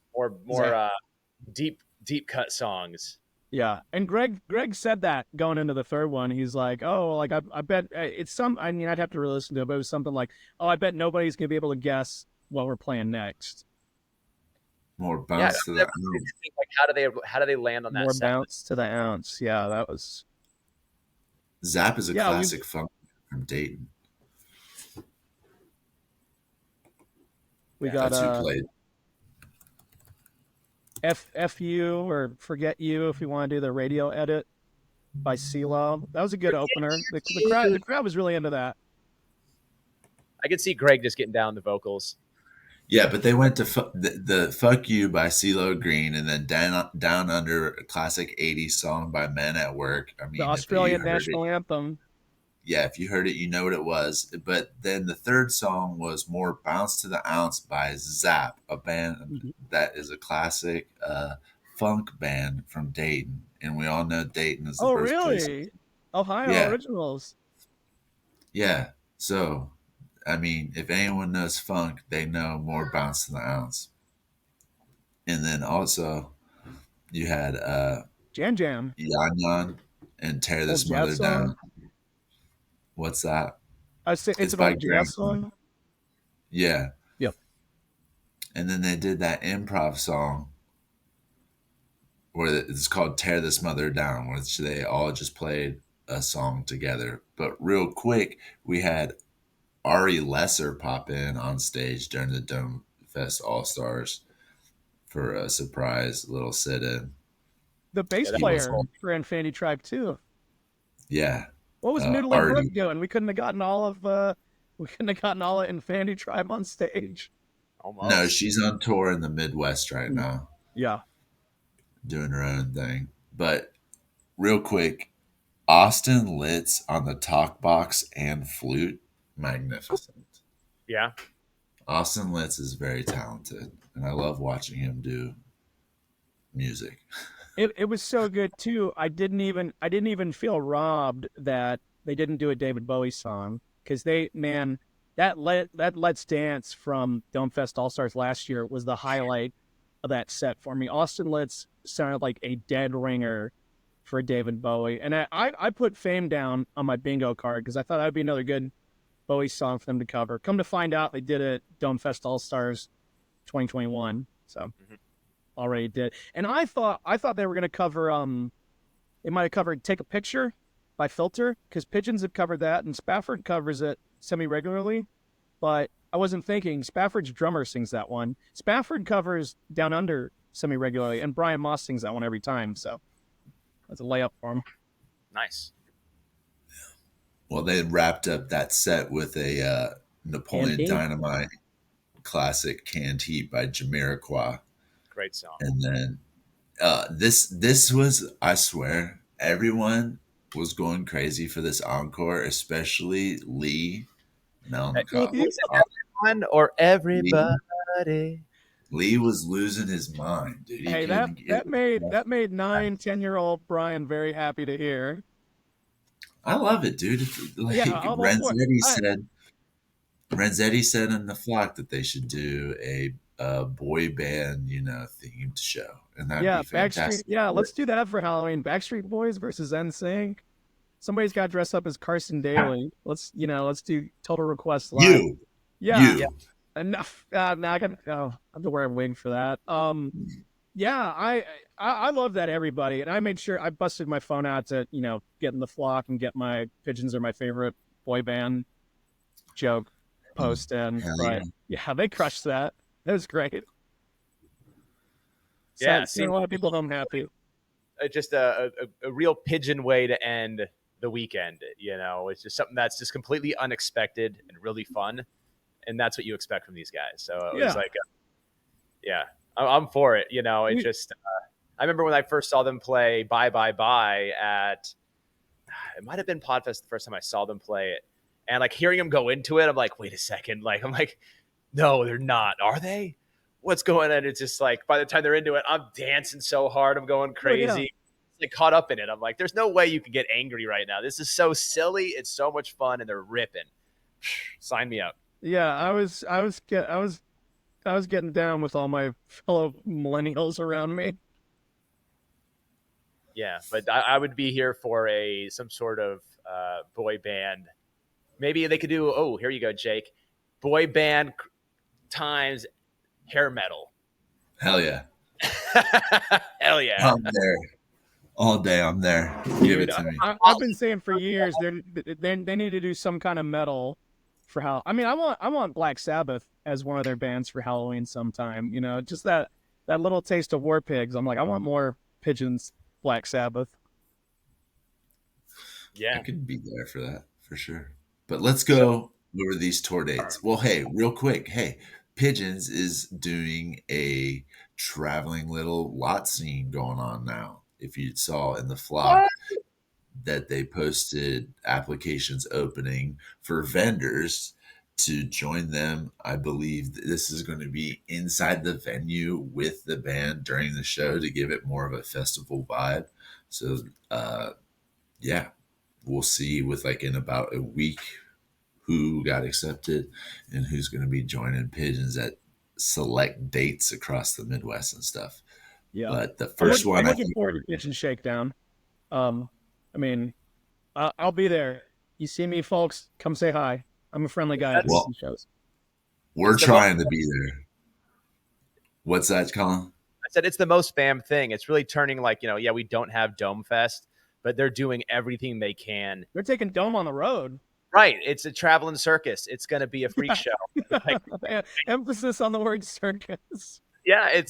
more deep cut songs. Yeah, and Greg said that going into the third one. He's like, oh, like I bet it's some. I mean, I'd have to re-listen to it, but it was something like, oh, I bet nobody's gonna be able to guess what we're playing next. More bounce to the ounce. Like, how do they land on that? More bounce to the ounce. Yeah, that was. Zap is a classic funk from Dayton. We got that's who played. F you or Forget You if you want to do the radio edit by CeeLo. That was a good opener. The crowd was really into that. I could see Greg just getting down the vocals. Yeah, but they went to the Fuck You by CeeLo Green, and then Down Under, a classic 80s song by Men at Work. I mean, the Australian national anthem. Yeah, if you heard it, you know what it was. But then the third song was More Bounce to the Ounce by Zap, a band that is a classic funk band from Dayton. And we all know Dayton is the birthplace. Really? Ohio Originals. Yeah. So, I mean, if anyone knows funk, they know More Bounce to the Ounce. And then also, you had Jan Yan Yan and Tear This Mother Down. What's that? It's an old jazz song. Yeah. Yep. And then they did that improv song where it's called Tear This Mother Down, which they all just played a song together. But real quick, we had Ari Lesser pop in on stage during the Dome Fest All-Stars for a surprise little sit-in. The bass player for Infinity Tribe too. Yeah. What was Noodly Brooke doing? We couldn't have gotten all of Infinity Tribe on stage. Almost. No, she's on tour in the Midwest right now. Yeah. Doing her own thing. But real quick, Austin Litz on the talk box and flute, magnificent. Yeah. Austin Litz is very talented, and I love watching him do music. It was so good too. I didn't even feel robbed that they didn't do a David Bowie song, because that Let's Dance from Domefest All Stars last year was the highlight of that set for me. Austin Litz sounded like a dead ringer for David Bowie, and I put Fame down on my bingo card because I thought that'd be another good Bowie song for them to cover. Come to find out, they did it Domefest All Stars 2021, so. Already did. And I thought they were going to cover, they might have covered Take a Picture by Filter, because Pigeons have covered that, and Spafford covers it semi-regularly. But I wasn't thinking, Spafford's drummer sings that one. Spafford covers Down Under semi-regularly, and Brian Moss sings that one every time. So that's a layup for him. Nice. Well, they wrapped up that set with a Napoleon Dynamite classic, Canned Heat by Jamiroquai. Great song. And then this was, I swear, everyone was going crazy for this encore, especially Lee Melon cough. Was it everyone or Lee, everybody? Lee was losing his mind, dude. He Hey, that couldn't get that made enough. that made 9, 10-year-old Brian very happy to hear. I love it, dude. Like Yeah, I'm all for it. Renzetti said in the flock that they should do a boy band, themed show, and that'd Yeah, be Backstreet. fantastic. Yeah, let's do that for Halloween. Backstreet Boys versus NSYNC. Somebody's got to dress up as Carson Daly. Let's do Total Request Live. You, Yeah, Yeah. you, enough. Now I got. Oh, I have to wear a wig for that. Yeah, I love that everybody, and I made sure I busted my phone out to get in the flock and get my pigeons are my favorite boy band joke post in. hell yeah. But yeah, they crushed that. That was great. Yeah, Seeing a lot of people home happy. Just a real pigeon way to end the weekend. It's just something that's just completely unexpected and really fun, and that's what you expect from these guys. So it was like, I'm for it. It just. I remember when I first saw them play Bye Bye Bye at. It might have been Podfest the first time I saw them play it, and like hearing them go into it, I'm like, wait a second, I'm like, no, they're not, are they? What's going on? It's just like by the time they're into it, I'm dancing so hard, I'm going crazy. Like caught up in it. I'm like, there's no way you can get angry right now. This is so silly. It's so much fun, and they're ripping. Sign me up. Yeah, I was getting down with all my fellow millennials around me. Yeah, but I would be here for some sort of boy band. Maybe they could do. Oh, here you go, Jake. Boy band times hair metal. Hell yeah. Hell yeah. I'm there all day. I'm there. Give it to me. I've been saying for years they need to do some kind of metal for how. I mean, I want Black Sabbath as one of their bands for Halloween sometime. Just that little taste of War Pigs. I'm like, I want more Pigeons, Black Sabbath. Yeah, I could be there for that for sure. But let's go over these tour dates. Well, hey, real quick. Hey, Pigeons is doing a traveling little lot scene going on now. If you saw in the flock that they posted applications opening for vendors to join them. I believe this is going to be inside the venue with the band during the show to give it more of a festival vibe. So, yeah, we'll see with in about a week who got accepted and who's going to be joining Pigeons at select dates across the Midwest and stuff. Yeah, But the first I'm one, I looking think, forward to Pigeon Shakedown. I mean, I'll be there. You see me, folks? Come say hi. I'm a friendly guy at well, these shows. we're trying to be there. What's that, Colin? I said it's the most spam thing. It's really turning we don't have Dome Fest, but they're doing everything they can. They're taking Dome on the road. Right. It's a traveling circus. It's going to be a freak show. Emphasis on the word circus. Yeah,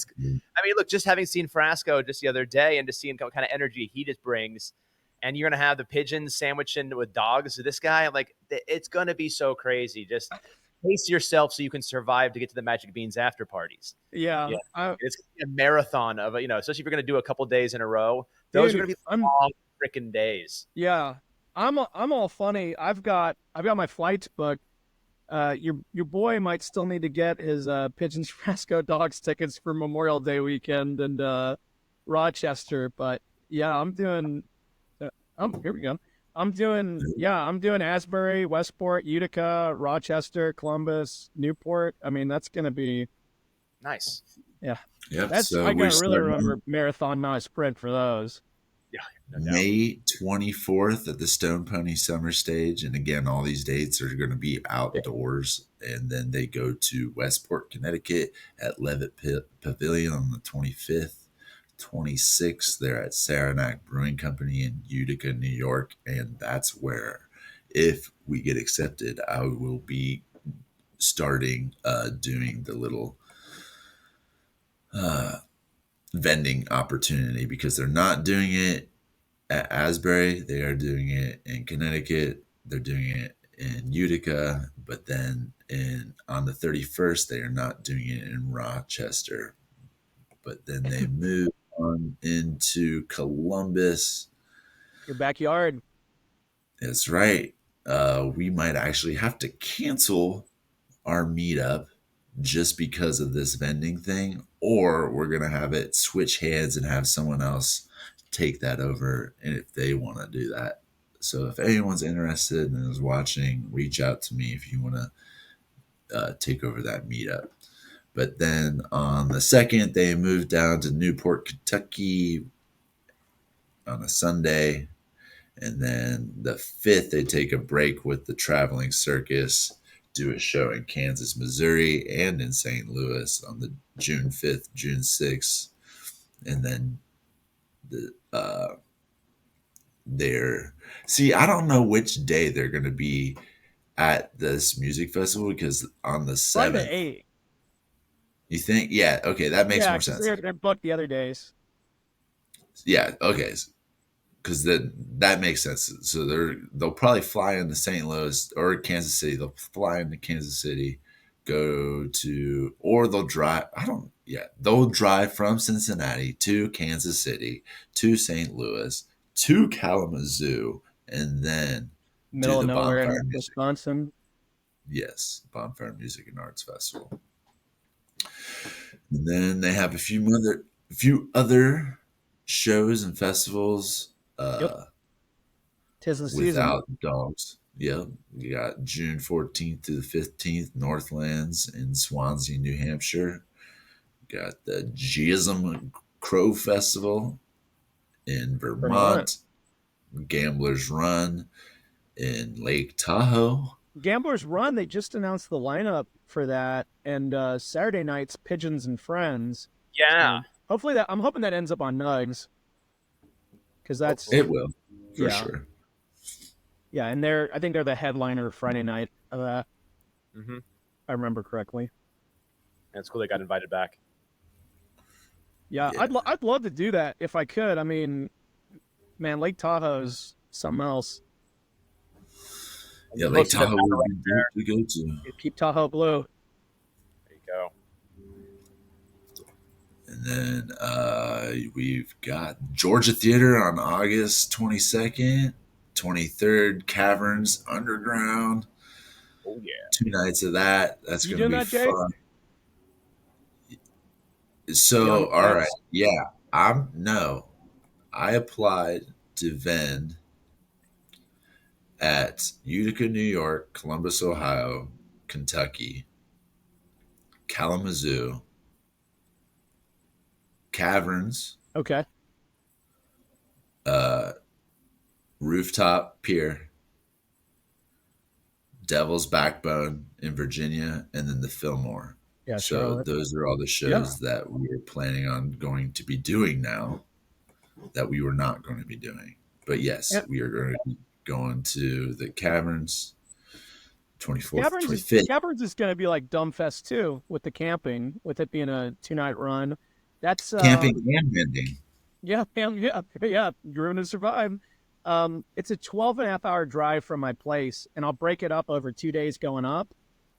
look, just having seen Frasco just the other day and just seeing what kind of energy he just brings, and you're going to have the pigeons sandwiched in with dogs. This guy, I'm like, it's going to be so crazy. Just pace yourself so you can survive to get to the Magic Beans after parties. Yeah. It's gonna be a marathon of, especially if you're going to do a couple days in a row. Those are going to be long freaking days. Yeah. I'm all funny. I've got my flights booked. Your boy might still need to get his Pigeons Frasco Dogs tickets for Memorial Day weekend and Rochester, but yeah, I'm doing. Here we go. I'm doing Asbury, Westport, Utica, Rochester, Columbus, Newport. I mean, that's gonna be nice. Yeah. Yep. That's I gotta really remember marathon, not a sprint for those. Yeah. No May 24th at the Stone Pony Summer Stage. And again, all these dates are going to be outdoors. And then they go to Westport, Connecticut at Levitt Pavilion on the 25th. 26th, they're at Saranac Brewing Company in Utica, New York. And that's where, if we get accepted, I will be starting doing the little vending opportunity, because they're not doing it at Asbury. They are doing it in Connecticut. They're doing it in Utica. But then on the 31st, they are not doing it in Rochester. But then they move on into Columbus. Your backyard. That's right. we might actually have to cancel our meetup just because of this vending thing, or we're going to have it switch hands and have someone else take that over and if they want to do that. So if anyone's interested and is watching, reach out to me if you want to take over that meetup. But then on the 2nd, they moved down to Newport, Kentucky on a Sunday. And then the 5th, they take a break with the traveling circus, do a show in Kansas, Missouri, and in St. Louis on the June 5th, June 6th. And then they're, see, I don't know which day they're going to be at this music festival because on the Probably 7th. the 8. You think? Yeah. Okay. That makes more sense. They're booked the other days. Yeah. Okay. Because that makes sense. So they'll probably fly into St. Louis or Kansas City. They'll fly into Kansas City, go to, or they'll drive. They'll drive from Cincinnati to Kansas City to St. Louis to Kalamazoo, and then Middle of the nowhere Bonfire in Music. Wisconsin. Yes, Bonfire Music and Arts Festival. And then they have a few other shows and festivals. Yep. Tis the season. Without dogs. Yep. You got June 14th to the 15th, Northlands in Swansea, New Hampshire. Got the Jism Crow Festival in Vermont. Gamblers Run in Lake Tahoe. Gamblers Run, they just announced the lineup for that, and Saturday night's Pigeons and Friends. Yeah. Hopefully I'm hoping that ends up on Nugs. Because that's it will, for sure. Yeah, and I think they're the headliner Friday night of that. Mm-hmm. I remember correctly. And it's cool they got invited back. Yeah. I'd love to do that if I could. I mean, man, Lake Tahoe's something else. Yeah, Lake Tahoe would be great to go to. Keep Tahoe blue. There you go. And then we've got Georgia Theater on August 22nd, 23rd, Caverns Underground. Oh, yeah. 2 nights of that. That's going to be Jay? fun. So, all right. Yeah. I applied to vend at Utica, New York, Columbus, Ohio, Kentucky, Kalamazoo, Caverns. Okay. Rooftop Pier, Devil's Backbone in Virginia, and then the Fillmore. Yeah, so Charlotte. Those are all the shows that we're planning on going to be doing now that we were not going to be doing. But yes, we are going to be going to the Caverns 24th, 25th. Caverns is going to be like Dumbfest too, with the camping, with it being a 2-night run. That's camping and vending. Yeah. You're going to survive. It's a 12.5-hour drive from my place, and I'll break it up over 2 days going up.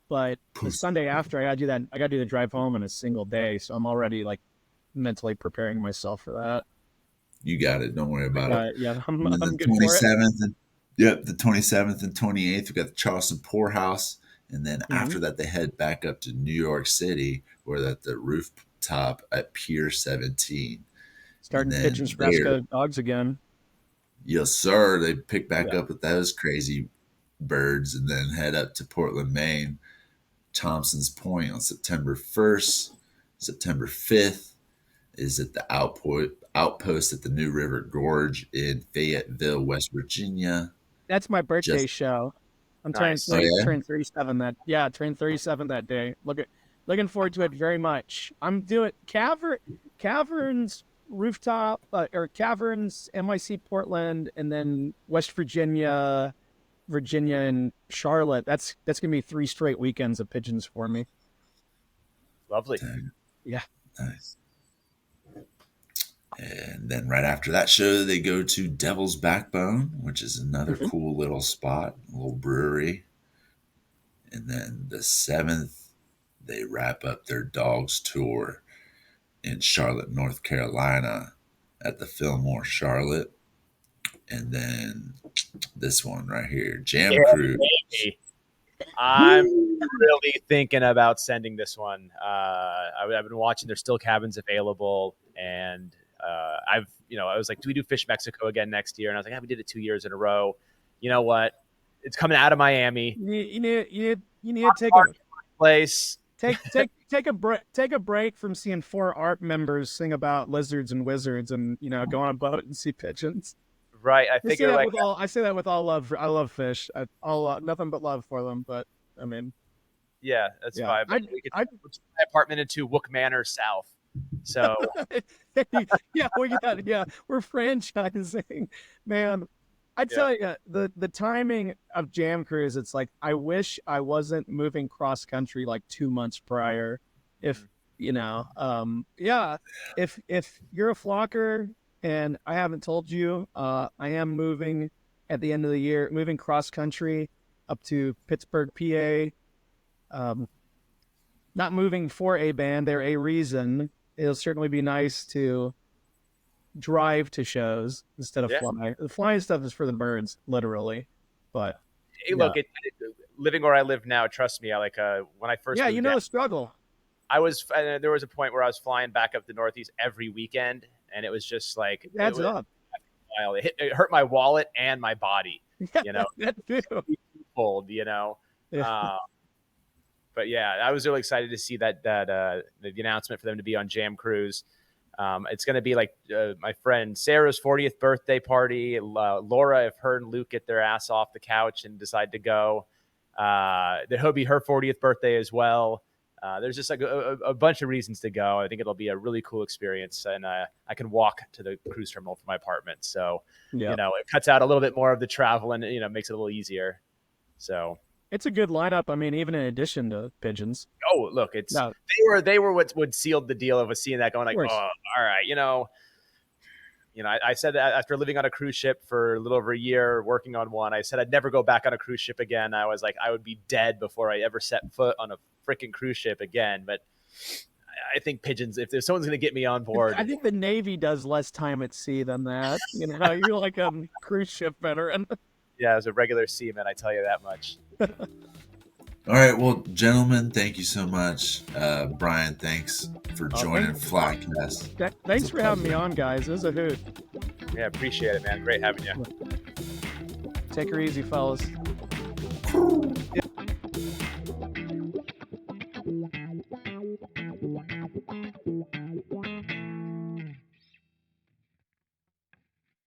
But the Sunday after, I got to do the drive home in a single day. So I'm already like mentally preparing myself for that. You got it. Don't worry about it. Yeah, I'm the good 27th the 27th and 28th, we got the Charleston Poorhouse. And then after that, they head back up to New York City. We're at the rooftop at Pier 17. Starting Pigeons Fresco Dogs again. Yes, sir. They pick back up with those crazy birds and then head up to Portland, Maine. Thompson's Point on September 1st. September 5th is at the outpost at the New River Gorge in Fayetteville, West Virginia. That's my birthday show. I'm turning 37 that day. Looking forward to it very much. I'm doing Caverns Rooftop or Caverns, NYC Portland, and then West Virginia, and Charlotte. That's gonna be 3 straight weekends of pigeons for me. Lovely. Yeah. Nice. And then right after that show, they go to Devil's Backbone, which is another cool little spot, a little brewery. And then the 7th, they wrap up their Dogs tour in Charlotte, North Carolina at the Fillmore Charlotte. And then This one right here, Jam Yeah, Cruise. maybe. I'm really thinking about sending this one. I've been watching. There's still cabins available, and I was like, do we do Fish Mexico again next year? And I was like, we did it 2 years in a row. You know what? It's coming out of Miami. You need to Place. take a break from seeing 4 ARP members sing about lizards and wizards, and go on a boat and see pigeons. Right. I figure like I say that with all love. I love fish. Nothing but love for them. But I mean, yeah, that's fine. But we could turn my apartment into Wook Manor South. So we're franchising, man. I tell you, the timing of Jam Cruise, it's like I wish I wasn't moving cross country like 2 months prior. If if you're a flocker and I haven't told you, I am moving at the end of the year, moving cross country up to Pittsburgh, PA. Not moving for a band, they're a reason. It'll certainly be nice to drive to shows instead of flying. The flying stuff is for the birds, literally. But hey, look, living where I live now, trust me, when I first moved the struggle. there was a point where I was flying back up the Northeast every weekend, and it was just like it adds up. It hurt my wallet and my body, that too. Fold, but yeah, I was really excited to see that the announcement for them to be on Jam Cruise. It's going to be like my friend Sarah's 40th birthday party. Laura, if her and Luke get their ass off the couch and decide to go, it'll be her 40th birthday as well. There's just like a bunch of reasons to go. I think it'll be a really cool experience, and I can walk to the cruise terminal from my apartment. So, it cuts out a little bit more of the travel and, makes it a little easier. So it's a good lineup. I mean, even in addition to pigeons. Oh, look, they were what sealed the deal of us seeing that, going like, oh, all right, I said that after living on a cruise ship for a little over a year, working on one, I said I'd never go back on a cruise ship again. I was like, I would be dead before I ever set foot on a freaking cruise ship again. But I think pigeons, if someone's going to get me on board. I think the Navy does less time at sea than that. You're like a cruise ship veteran. Yeah, as a regular seaman, I tell you that much. All right, well, gentlemen, thank you so much. Bryan, thanks for joining Flockast. Thanks for having me on, guys. It was a hoot. Yeah, appreciate it, man. Great having you. Take her easy, fellas. Yeah.